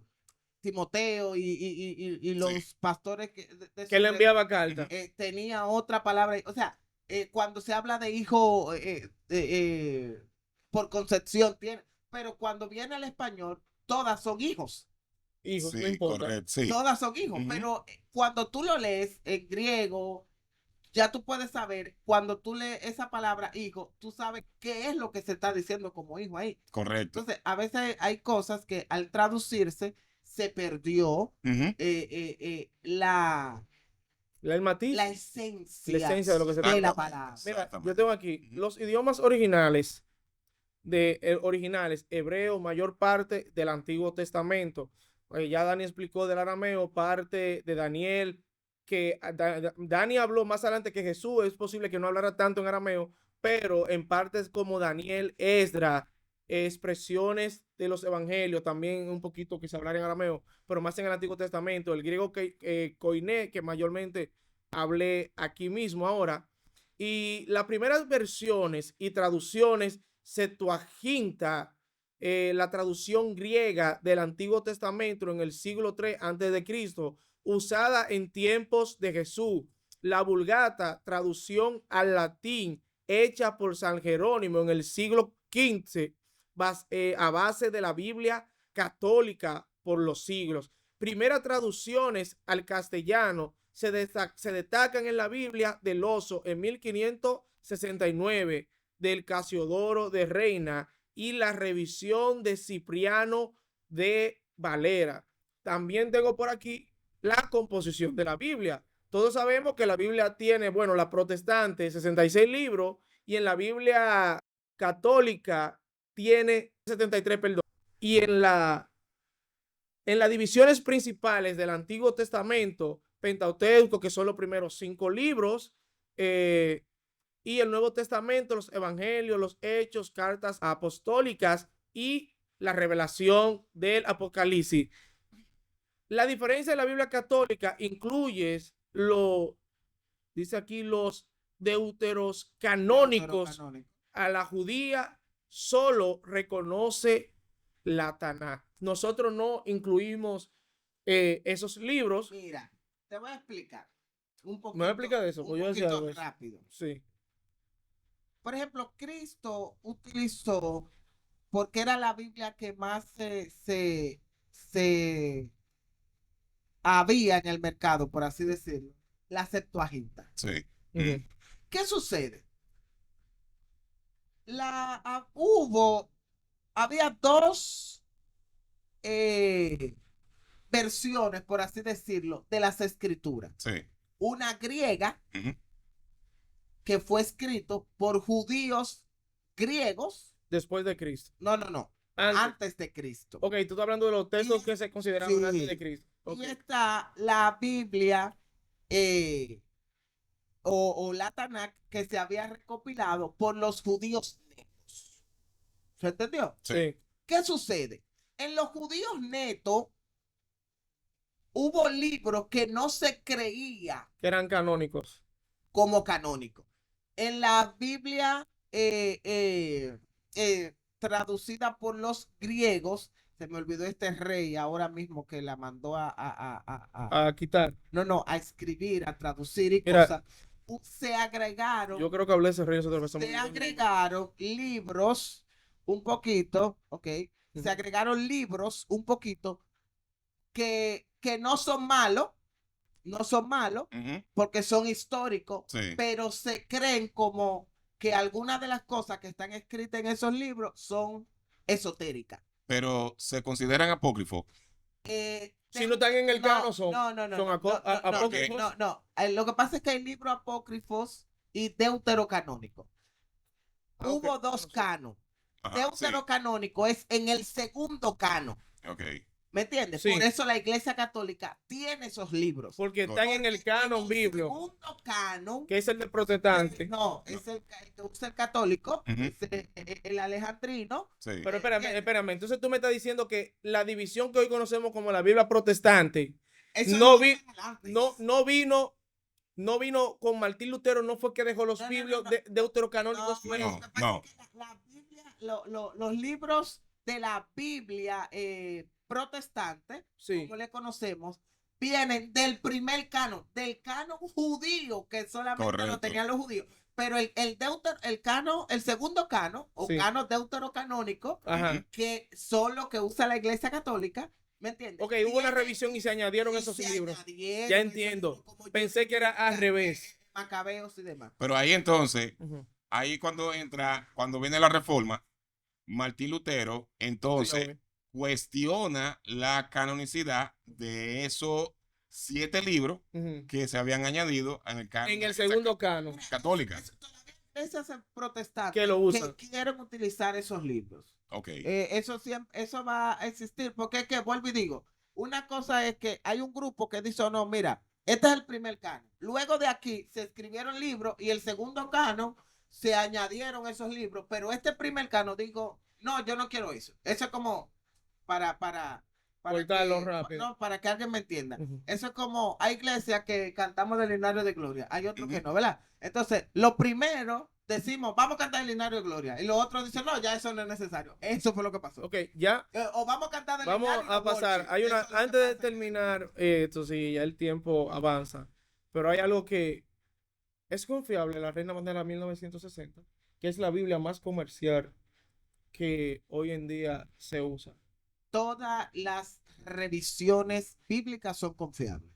Speaker 2: Timoteo y los
Speaker 3: Sí.
Speaker 2: pastores de
Speaker 1: Que le
Speaker 2: su
Speaker 1: enviaba carta.
Speaker 2: tenía otra palabra, o sea, cuando se habla de hijo por concepción, pero cuando viene al español, todas son hijos.
Speaker 1: Hijos, no
Speaker 3: Sí,
Speaker 1: importa.
Speaker 3: correcto. Sí.
Speaker 2: Todas son hijos,
Speaker 3: Ujú.
Speaker 2: pero cuando tú lo lees en griego, ya tú puedes saber, cuando tú lees esa palabra hijo, tú sabes qué es lo que se está diciendo como hijo ahí.
Speaker 3: Correcto.
Speaker 2: Entonces, a veces hay cosas que al traducirse se perdió
Speaker 3: Ujú.
Speaker 1: El matiz,
Speaker 2: la
Speaker 1: la
Speaker 2: esencia
Speaker 1: esencia de lo que se
Speaker 2: de la
Speaker 1: trata.
Speaker 2: palabra.
Speaker 1: Mira, yo
Speaker 3: Exactamente.
Speaker 1: tengo aquí
Speaker 3: Ujú.
Speaker 1: los idiomas originales originales, hebreo, mayor parte del Antiguo Testamento. Ya Dani explicó del arameo, parte de Daniel, que Dani habló más adelante que Jesús, es posible que no hablara tanto en arameo, pero en partes como Daniel, Esdra, expresiones de los evangelios, también un poquito que se hablara en arameo, pero más en el Antiguo Testamento, el griego koiné, que mayormente hablé aquí mismo ahora, y las primeras versiones y traducciones Septuaginta, la traducción griega del Antiguo Testamento en el siglo III antes de Cristo, usada en tiempos de Jesús. La Vulgata, traducción al latín, hecha por San Jerónimo en el siglo XV, a base de la Biblia católica por los siglos. Primeras traducciones al castellano se destacan en la Biblia del Oso en 1569 del Casiodoro de Reina y la revisión de Cipriano de Valera. También tengo por aquí la composición de la Biblia. Todos sabemos que la Biblia tiene, bueno, la protestante 66 libros y en la Biblia católica tiene 73, perdón. Y en las divisiones principales del Antiguo Testamento, Pentateuco, que son los primeros 5 libros, y el Nuevo Testamento, los evangelios, los hechos, cartas apostólicas y la revelación del Apocalipsis. La diferencia de la Biblia católica incluye dice aquí, los deuteros canónicos. A la judía solo reconoce la Tanakh. Nosotros no incluimos esos libros.
Speaker 2: Mira, te voy a explicar un poquito.
Speaker 1: ¿Me voy a explicar de eso?
Speaker 2: Un
Speaker 1: pues yo decía
Speaker 2: poquito
Speaker 1: eso.
Speaker 2: rápido.
Speaker 1: Sí.
Speaker 2: Por ejemplo, Cristo utilizó, porque era la Biblia que más se había en el mercado, por así decirlo, la Septuaginta.
Speaker 3: Sí.
Speaker 1: Ujú.
Speaker 2: ¿Qué sucede? Había dos versiones, por así decirlo, de las escrituras.
Speaker 3: Sí.
Speaker 2: Una griega,
Speaker 3: Ujú.
Speaker 2: que fue escrito por judíos griegos.
Speaker 1: Después de Cristo.
Speaker 2: No.
Speaker 1: Antes.
Speaker 2: Antes de Cristo.
Speaker 1: Ok, tú estás hablando de los textos
Speaker 2: Y-
Speaker 1: que se consideraban
Speaker 2: sí.
Speaker 1: antes de Cristo.
Speaker 2: Y
Speaker 1: Ok.
Speaker 2: está la Biblia o la Tanakh, que se había recopilado por los judíos netos. ¿Se entendió?
Speaker 1: Sí.
Speaker 2: ¿Qué sucede? En los judíos netos hubo libros que no se creía
Speaker 1: Que eran canónicos.
Speaker 2: como canónicos. En la Biblia traducida por los griegos, se me olvidó este rey ahora mismo que la mandó
Speaker 1: A quitar.
Speaker 2: a escribir, a traducir y
Speaker 1: Mira,
Speaker 2: cosas. Se agregaron,
Speaker 1: Yo creo que hablé de ese rey nosotros empezamos
Speaker 2: se
Speaker 1: a-
Speaker 2: agregaron libros un poquito, ¿ok?
Speaker 1: Ujú.
Speaker 2: Se agregaron libros un poquito que no son malos,
Speaker 3: Ujú.
Speaker 2: porque son históricos,
Speaker 3: Sí.
Speaker 2: pero se creen como que algunas de las cosas que están escritas en esos libros son esotéricas.
Speaker 3: Pero se consideran apócrifos.
Speaker 1: Si no están en el canon, son apócrifos.
Speaker 2: No. Lo que pasa es que hay libros apócrifos y deuterocanónicos.
Speaker 1: Ah, ok.
Speaker 2: Hubo dos canos.
Speaker 3: Ajá, sí.
Speaker 2: Deuterocanónico es en el segundo cano.
Speaker 3: Ok.
Speaker 2: ¿Me entiendes?
Speaker 1: Sí.
Speaker 2: Por eso la Iglesia Católica tiene esos libros.
Speaker 1: Porque están en el canon bíblico,
Speaker 2: Segundo canon,
Speaker 1: que es el de protestante.
Speaker 2: no, es el que usa el católico,
Speaker 3: Ujú.
Speaker 2: es el alejandrino.
Speaker 3: Sí.
Speaker 1: Pero espérame. Entonces tú me estás diciendo que la división que hoy conocemos como la Biblia protestante
Speaker 2: Eso
Speaker 1: no
Speaker 2: es
Speaker 1: vi-
Speaker 2: adelante.
Speaker 1: no vino con Martín Lutero, no fue que dejó los
Speaker 2: No,
Speaker 1: biblios
Speaker 2: no.
Speaker 1: deuterocanónicos.
Speaker 2: No,
Speaker 1: fueron-
Speaker 2: lo que pasa
Speaker 3: no.
Speaker 2: es que la Biblia, los libros de la Biblia protestante,
Speaker 1: Sí.
Speaker 2: como le conocemos, vienen del primer canon, del canon judío, que solamente lo
Speaker 3: Correcto.
Speaker 2: tenían los judíos. Pero el segundo canon, o
Speaker 1: Sí.
Speaker 2: canon deuterocanónico,
Speaker 1: Ajá.
Speaker 2: que son los que usa la Iglesia Católica, ¿me entiendes?
Speaker 1: Ok, hubo una
Speaker 2: Viene-
Speaker 1: revisión y se añadieron
Speaker 2: y
Speaker 1: esos
Speaker 2: se
Speaker 1: libros.
Speaker 2: añadieron
Speaker 1: Ya
Speaker 2: esos
Speaker 1: entiendo.
Speaker 2: libros, como
Speaker 1: Pensé que era al revés.
Speaker 2: Macabeos y demás.
Speaker 3: Pero ahí entonces,
Speaker 1: Ujú.
Speaker 3: ahí cuando viene la reforma, Martín Lutero,
Speaker 1: Sí,
Speaker 3: entonces
Speaker 1: obvio.
Speaker 3: cuestiona la canonicidad de esos 7 libros
Speaker 1: Ujú.
Speaker 3: que se habían añadido en el canon
Speaker 1: En
Speaker 3: de
Speaker 1: el
Speaker 3: la Iglesia
Speaker 1: segundo canon.
Speaker 3: católica.
Speaker 2: Iglesias protestantes
Speaker 1: Que lo usan.
Speaker 2: que quieren utilizar esos libros.
Speaker 3: Ok.
Speaker 2: Eso va a existir, porque es que vuelvo y digo, una cosa es que hay un grupo que dice, oh, no, mira, este es el primer canon. Luego de aquí se escribieron libros y el segundo canon se añadieron esos libros, pero este primer canon digo, no, yo no quiero eso. Eso es como para
Speaker 1: Cortarlo
Speaker 2: que,
Speaker 1: rápido.
Speaker 2: no, para que alguien me entienda.
Speaker 1: Ujú.
Speaker 2: Eso es como, hay iglesias que cantamos del Linario de Gloria, hay otros que
Speaker 3: Ujú.
Speaker 2: no, ¿verdad? Entonces, lo primero decimos, vamos a cantar el Linario de Gloria, y los otros dicen, no, ya eso no es necesario. Eso fue lo que pasó.
Speaker 1: Ok, ya
Speaker 2: O vamos a cantar del
Speaker 1: vamos
Speaker 2: Linario
Speaker 1: a pasar.
Speaker 2: worship.
Speaker 1: Hay una,
Speaker 2: Eso es lo que
Speaker 1: antes de
Speaker 2: pasa.
Speaker 1: terminar esto, sí, ya el tiempo avanza. Pero hay algo que es confiable, la Reina Valera 1960, que es la Biblia más comercial que hoy en día se usa.
Speaker 2: Todas las revisiones bíblicas son confiables.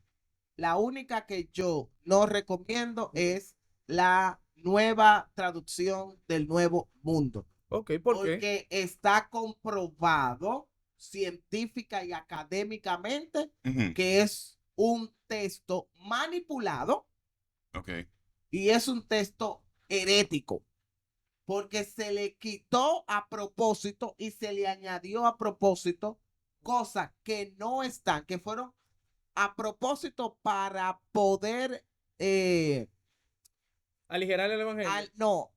Speaker 2: La única que yo no recomiendo es la nueva traducción del Nuevo Mundo.
Speaker 1: Ok, ¿por qué?
Speaker 2: Porque está comprobado científica y académicamente
Speaker 3: Ujú.
Speaker 2: que es un texto manipulado
Speaker 3: Ok.
Speaker 2: y es un texto herético. Porque se le quitó a propósito y se le añadió a propósito cosas que no están, que fueron a propósito para poder
Speaker 1: Aligerar el evangelio.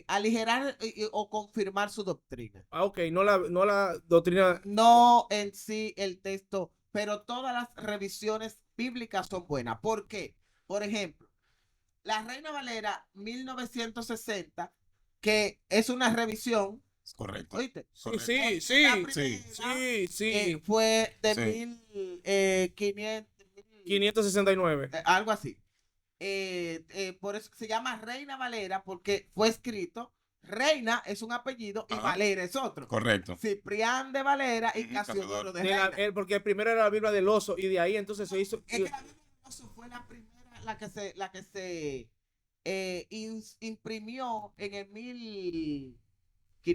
Speaker 2: aligerar o confirmar su doctrina.
Speaker 1: Ah, ok, no la doctrina.
Speaker 2: No en sí el texto, pero todas las revisiones bíblicas son buenas. ¿Por qué? Por ejemplo, la Reina Valera 1960, que es una revisión,
Speaker 3: Es correcto.
Speaker 2: ¿oíste?
Speaker 1: Sí,
Speaker 3: Correcto.
Speaker 1: sí, sí,
Speaker 2: La primera,
Speaker 1: sí.
Speaker 2: fue de
Speaker 3: Sí.
Speaker 2: 1500,
Speaker 1: 569.
Speaker 2: algo así. Por eso se llama Reina Valera, porque fue escrito, Reina es un apellido y
Speaker 3: Ajá.
Speaker 2: Valera es otro.
Speaker 3: Correcto.
Speaker 2: Ciprián de Valera y
Speaker 3: Ujú,
Speaker 2: Casiodoro de
Speaker 1: De la-
Speaker 2: Reina.
Speaker 1: porque primero era la Biblia del oso y de ahí entonces se hizo.
Speaker 2: Es que la Biblia del Oso fue la primera, la que se imprimió en el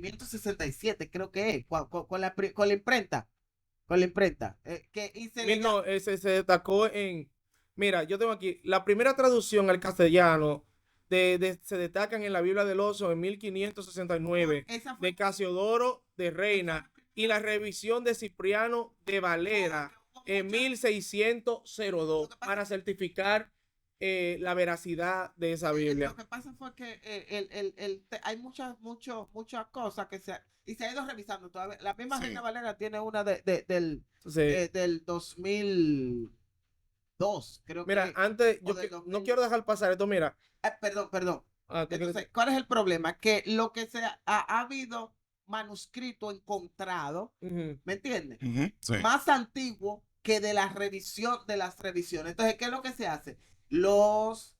Speaker 2: 567, creo que es, con la imprenta. Con la imprenta.
Speaker 1: No, ese se destacó en. Mira, yo tengo aquí la primera traducción al castellano se destacan en la Biblia del Oso en 1569
Speaker 2: Esa fue
Speaker 1: de Casiodoro de Reina y la revisión de Cipriano de Valera en 1602 para certificar la veracidad de esa Biblia.
Speaker 2: Lo que pasa fue que hay muchas cosas que se ha ido revisando todavía. La misma
Speaker 3: Sí.
Speaker 2: Reina Valera tiene una del
Speaker 1: Entonces,
Speaker 2: 2002, creo
Speaker 1: mira,
Speaker 2: que.
Speaker 1: antes,
Speaker 2: o
Speaker 1: yo
Speaker 2: del
Speaker 1: no
Speaker 2: 2000.
Speaker 1: quiero dejar pasar esto, mira.
Speaker 2: Perdón.
Speaker 1: Ah, ¿tú quieres-
Speaker 2: Entonces, ¿cuál es el problema? Que lo que ha habido manuscrito encontrado,
Speaker 1: Ujú.
Speaker 2: ¿me entiendes?
Speaker 3: Ujú, sí.
Speaker 2: Más antiguo que de las revisiones. Entonces, ¿qué es lo que se hace? Los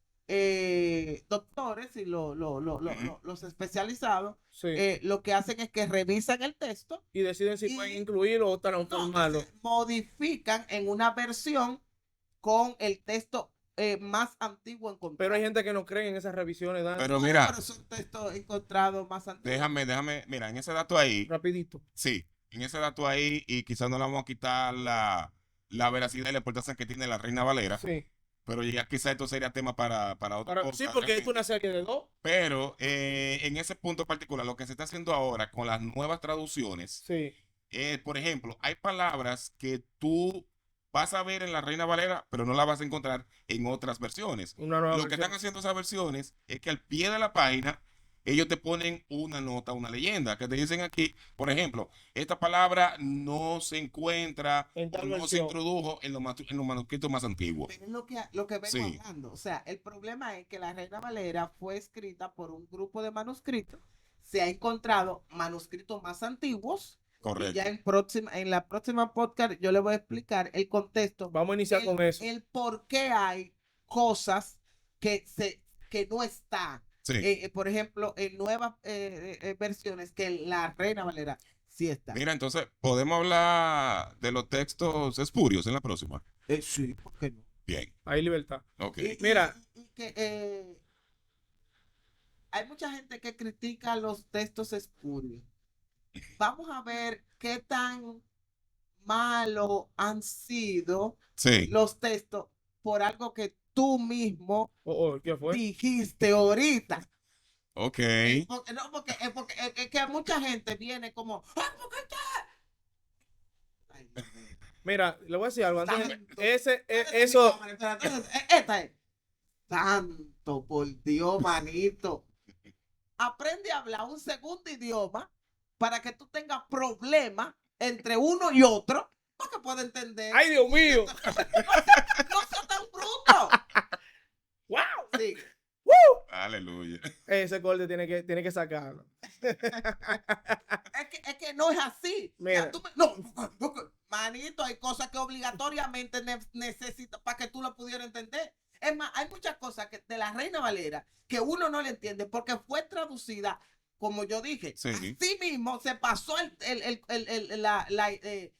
Speaker 2: doctores y los especializados
Speaker 1: Sí.
Speaker 2: lo que hacen es que revisan el texto
Speaker 1: Y deciden si
Speaker 2: y-
Speaker 1: pueden incluirlo o
Speaker 2: no,
Speaker 1: transformarlo.
Speaker 2: modifican en una versión con el texto más antiguo encontrado.
Speaker 1: Pero hay gente que no cree en esas revisiones, Dan.
Speaker 3: Pero mira,
Speaker 2: Pero son textos encontrados más antiguos.
Speaker 3: mira, en ese dato ahí,
Speaker 1: Rapidito.
Speaker 3: sí, en ese dato ahí, y quizás no le vamos a quitar la veracidad y la importancia que tiene la Reina Valera,
Speaker 1: Sí.
Speaker 3: pero ya quizás esto sería tema para otra cosa.
Speaker 1: Sí, porque es una serie de dos.
Speaker 3: Pero en ese punto particular, lo que se está haciendo ahora con las nuevas traducciones,
Speaker 1: Sí.
Speaker 3: por ejemplo, hay palabras que tú vas a ver en la Reina Valera, pero no la vas a encontrar en otras versiones.
Speaker 1: Una nueva
Speaker 3: Lo que
Speaker 1: versión.
Speaker 3: están haciendo esas versiones es que al pie de la página ellos te ponen una nota, una leyenda, que te dicen aquí, por ejemplo, esta palabra no se encuentra
Speaker 1: En
Speaker 3: o
Speaker 1: tal
Speaker 3: no se
Speaker 1: versión.
Speaker 3: introdujo en los manuscritos más antiguos.
Speaker 2: Pero es lo que vengo
Speaker 3: Sí.
Speaker 2: hablando. O sea, el problema es que la Reina Valera fue escrita por un grupo de manuscritos. Se ha encontrado manuscritos más antiguos. Y
Speaker 3: Correcto.
Speaker 2: ya en la próxima podcast yo le voy a explicar el contexto.
Speaker 1: Vamos a iniciar con eso.
Speaker 2: El por qué hay cosas que no están.
Speaker 3: Sí.
Speaker 2: Por ejemplo, en nuevas versiones que la Reina Valera sí está.
Speaker 3: Mira, entonces, podemos hablar de los textos espurios en la próxima.
Speaker 2: Sí, ¿por qué no?
Speaker 3: Bien,
Speaker 1: Hay libertad.
Speaker 3: ok.
Speaker 1: Mira.
Speaker 2: Y que hay mucha gente que critica los textos espurios. Vamos a ver qué tan malos han sido
Speaker 3: Sí.
Speaker 2: los textos por algo que tú mismo
Speaker 1: ¿Qué fue?
Speaker 2: dijiste ahorita.
Speaker 3: Ok.
Speaker 2: Porque es que mucha gente viene como, "Ah, ¿por qué está?" Ay, Dios mío.
Speaker 1: Mira, le voy a decir algo. Antes,
Speaker 2: Santo.
Speaker 1: eso.
Speaker 2: Espérate, entonces, esta es. Santo, por Dios, manito. Aprende a hablar un segundo idioma para que tú tengas problemas entre uno y otro para que pueda entender.
Speaker 1: ¡Ay, Dios mío!
Speaker 2: No seas tan bruto.
Speaker 1: ¡Wow!
Speaker 2: Sí.
Speaker 3: Aleluya.
Speaker 1: Ese corte tiene que sacarlo.
Speaker 2: Es que no es así.
Speaker 1: Mira.
Speaker 2: Ya, no, manito, hay cosas que obligatoriamente necesitas para que tú lo pudieras entender. Es más, hay muchas cosas de la Reina Valera que uno no le entiende porque fue traducida, como yo dije,
Speaker 3: Sí.
Speaker 2: así mismo se pasó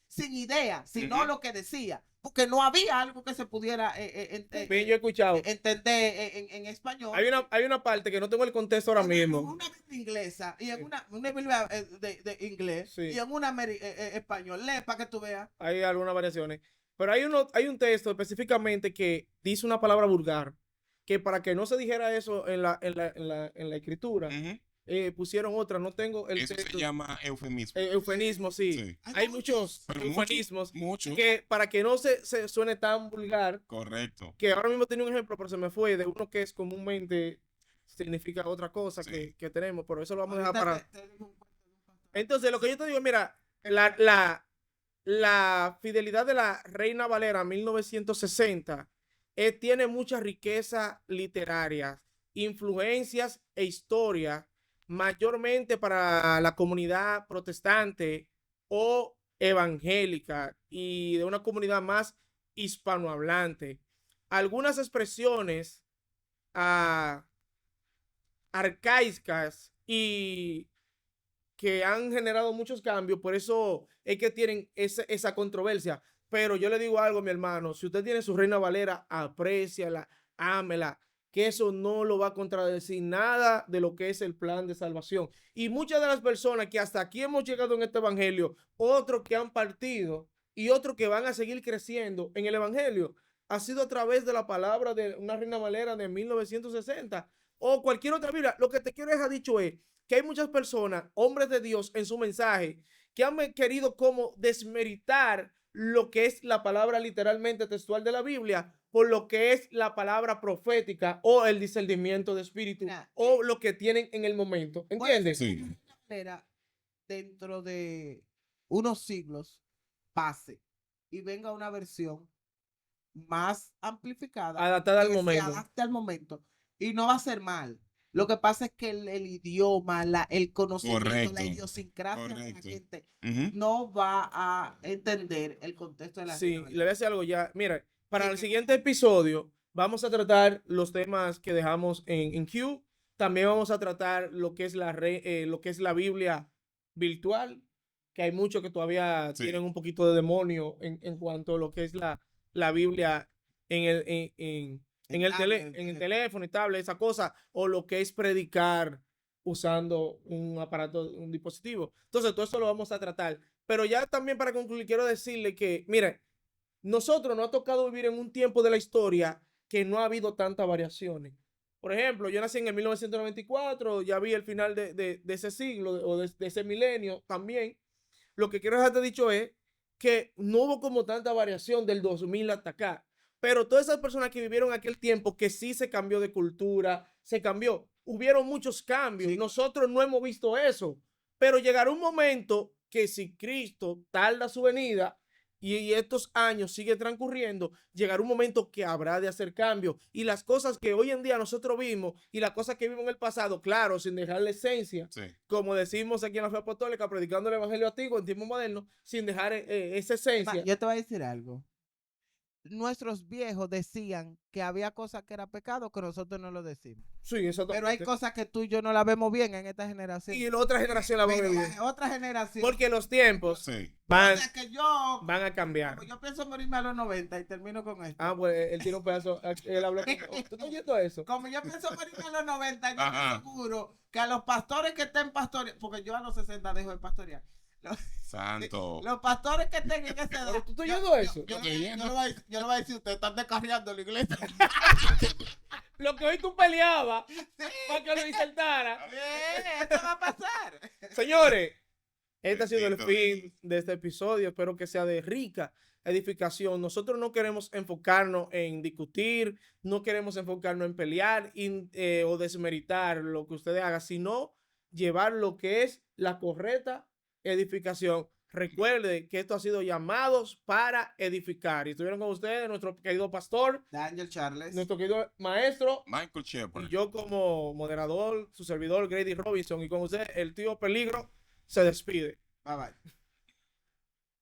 Speaker 2: sin idea, sino
Speaker 3: Ujú.
Speaker 2: lo que decía, porque no había algo que se pudiera
Speaker 1: Bien, yo he escuchado.
Speaker 2: entender en español.
Speaker 1: Hay una parte que no tengo el contexto ahora mismo.
Speaker 2: Una Biblia inglesa y en una Biblia de inglés
Speaker 1: Sí.
Speaker 2: y en una español. Lee para que tú veas.
Speaker 1: Hay algunas variaciones. Pero hay un texto específicamente que dice una palabra vulgar, que para que no se dijera eso en la escritura,
Speaker 3: Ujú.
Speaker 1: pusieron otra. No tengo el
Speaker 3: Eso se
Speaker 1: texto.
Speaker 3: llama eufemismo.
Speaker 1: Eufemismo, sí.
Speaker 3: Sí.
Speaker 1: Hay muchos
Speaker 3: Pero
Speaker 1: eufemismos
Speaker 3: mucho.
Speaker 1: que para que no se suene tan vulgar,
Speaker 3: Correcto.
Speaker 1: que ahora mismo tenía un ejemplo, pero se me fue de uno que es comúnmente significa otra cosa
Speaker 3: Sí.
Speaker 1: que tenemos, pero eso lo vamos a dejar
Speaker 2: Ahorita
Speaker 1: para.
Speaker 2: te digo un cuento de un pastor.
Speaker 1: Entonces, lo que yo te digo, mira, la fidelidad de la Reina Valera 1960 tiene mucha riqueza literaria, influencias e historia, mayormente para la comunidad protestante o evangélica y de una comunidad más hispanohablante. Algunas expresiones arcaicas y que han generado muchos cambios, por eso es que tienen esa controversia. Pero yo le digo algo, mi hermano, si usted tiene su Reina Valera, apréciala, ámela, que eso no lo va a contradecir nada de lo que es el plan de salvación. Y muchas de las personas que hasta aquí hemos llegado en este evangelio, otros que han partido y otros que van a seguir creciendo en el evangelio, ha sido a través de la palabra de una Reina Valera de 1960 o cualquier otra Biblia. Lo que te quiero dejar dicho es que hay muchas personas, hombres de Dios, en su mensaje, que han querido como desmeritar lo que es la palabra literalmente textual de la Biblia por lo que es la palabra profética o el discernimiento de espíritu o lo que tienen en el momento. ¿Entiendes?
Speaker 3: Sí.
Speaker 2: Dentro de unos siglos pase y venga una versión más amplificada,
Speaker 1: Adaptada al
Speaker 2: que se
Speaker 1: momento.
Speaker 2: adapte al momento y no va a ser mal. Lo que pasa es que el idioma, el conocimiento,
Speaker 3: Correcto.
Speaker 2: la idiosincrasia de la
Speaker 3: Correcto.
Speaker 2: gente
Speaker 3: Ujú.
Speaker 2: no va a entender el contexto de la
Speaker 1: Sí,
Speaker 2: Reina
Speaker 1: le voy a decir algo ya. Mira, para
Speaker 2: Sí,
Speaker 1: el
Speaker 2: que-
Speaker 1: siguiente episodio vamos a tratar los temas que dejamos en Q. También vamos a tratar lo que es lo que es la Biblia virtual, que hay muchos que todavía
Speaker 3: Sí.
Speaker 1: tienen un poquito de demonio en cuanto a lo que es la Biblia en el,
Speaker 2: tablet,
Speaker 1: en el teléfono y tablet, esa cosa, o lo que es predicar usando un aparato, un dispositivo. Entonces, todo eso lo vamos a tratar. Pero ya también para concluir, quiero decirle que, mire, nosotros nos ha tocado vivir en un tiempo de la historia que no ha habido tantas variaciones. Por ejemplo, yo nací en el 1994, ya vi el final de ese siglo o de ese milenio también. Lo que quiero dejarte dicho es que no hubo como tanta variación del 2000 hasta acá. Pero todas esas personas que vivieron aquel tiempo que sí se cambió de cultura, se cambió, hubieron muchos cambios.
Speaker 2: Sí.
Speaker 1: Nosotros no hemos visto eso. Pero llegará un momento que si Cristo tarda su venida y estos años siguen transcurriendo, llegará un momento que habrá de hacer cambios. Y las cosas que hoy en día nosotros vimos y las cosas que vimos en el pasado, claro, sin dejar la esencia,
Speaker 3: Sí.
Speaker 1: como decimos aquí en la fe apostólica, predicando el evangelio antiguo en tiempos modernos, sin dejar esa esencia.
Speaker 2: Yo te voy a decir algo. Nuestros viejos decían que había cosas que era pecado que nosotros no lo decimos.
Speaker 1: Sí, exactamente.
Speaker 2: Pero hay cosas que tú y yo no la vemos bien en esta generación.
Speaker 1: Y la otra generación la va a
Speaker 2: Pero
Speaker 1: ver bien.
Speaker 2: la otra generación.
Speaker 1: Porque los tiempos
Speaker 3: Sí.
Speaker 1: van,
Speaker 2: O sea, que yo,
Speaker 1: van a cambiar.
Speaker 2: yo pienso morirme a los 90 y termino con esto.
Speaker 1: Ah, pues él tiene un pedazo. Él habló. ¿Tú estás oyendo eso?
Speaker 2: Como yo pienso morirme a los 90, yo
Speaker 3: Ajá.
Speaker 2: estoy seguro que a los pastores que estén pastoreando, porque yo a los 60 dejo de pastorear.
Speaker 3: Santo.
Speaker 2: Los pastores que estén en esa edad.
Speaker 1: Pero tú estás oyendo eso.
Speaker 2: Yo,
Speaker 3: Estoy viendo.
Speaker 2: yo le voy a decir, ustedes están descarriando la iglesia.
Speaker 1: Lo que hoy tú peleabas para que lo insertara.
Speaker 2: Esto va a pasar.
Speaker 1: Señores, este ha sido el
Speaker 3: Bendito
Speaker 1: fin
Speaker 3: Dios.
Speaker 1: de este episodio. Espero que sea de rica edificación. Nosotros no queremos enfocarnos en discutir, no queremos enfocarnos en pelear o desmeritar lo que ustedes hagan, sino llevar lo que es la correcta edificación. Recuerde que esto ha sido llamados para edificar. Y estuvieron con ustedes nuestro querido pastor,
Speaker 2: Daniel Charles.
Speaker 1: nuestro querido maestro,
Speaker 3: Michael Shepard.
Speaker 1: y yo como moderador, su servidor Grady Robinson, y con usted el tío Peligro se despide.
Speaker 2: Bye bye.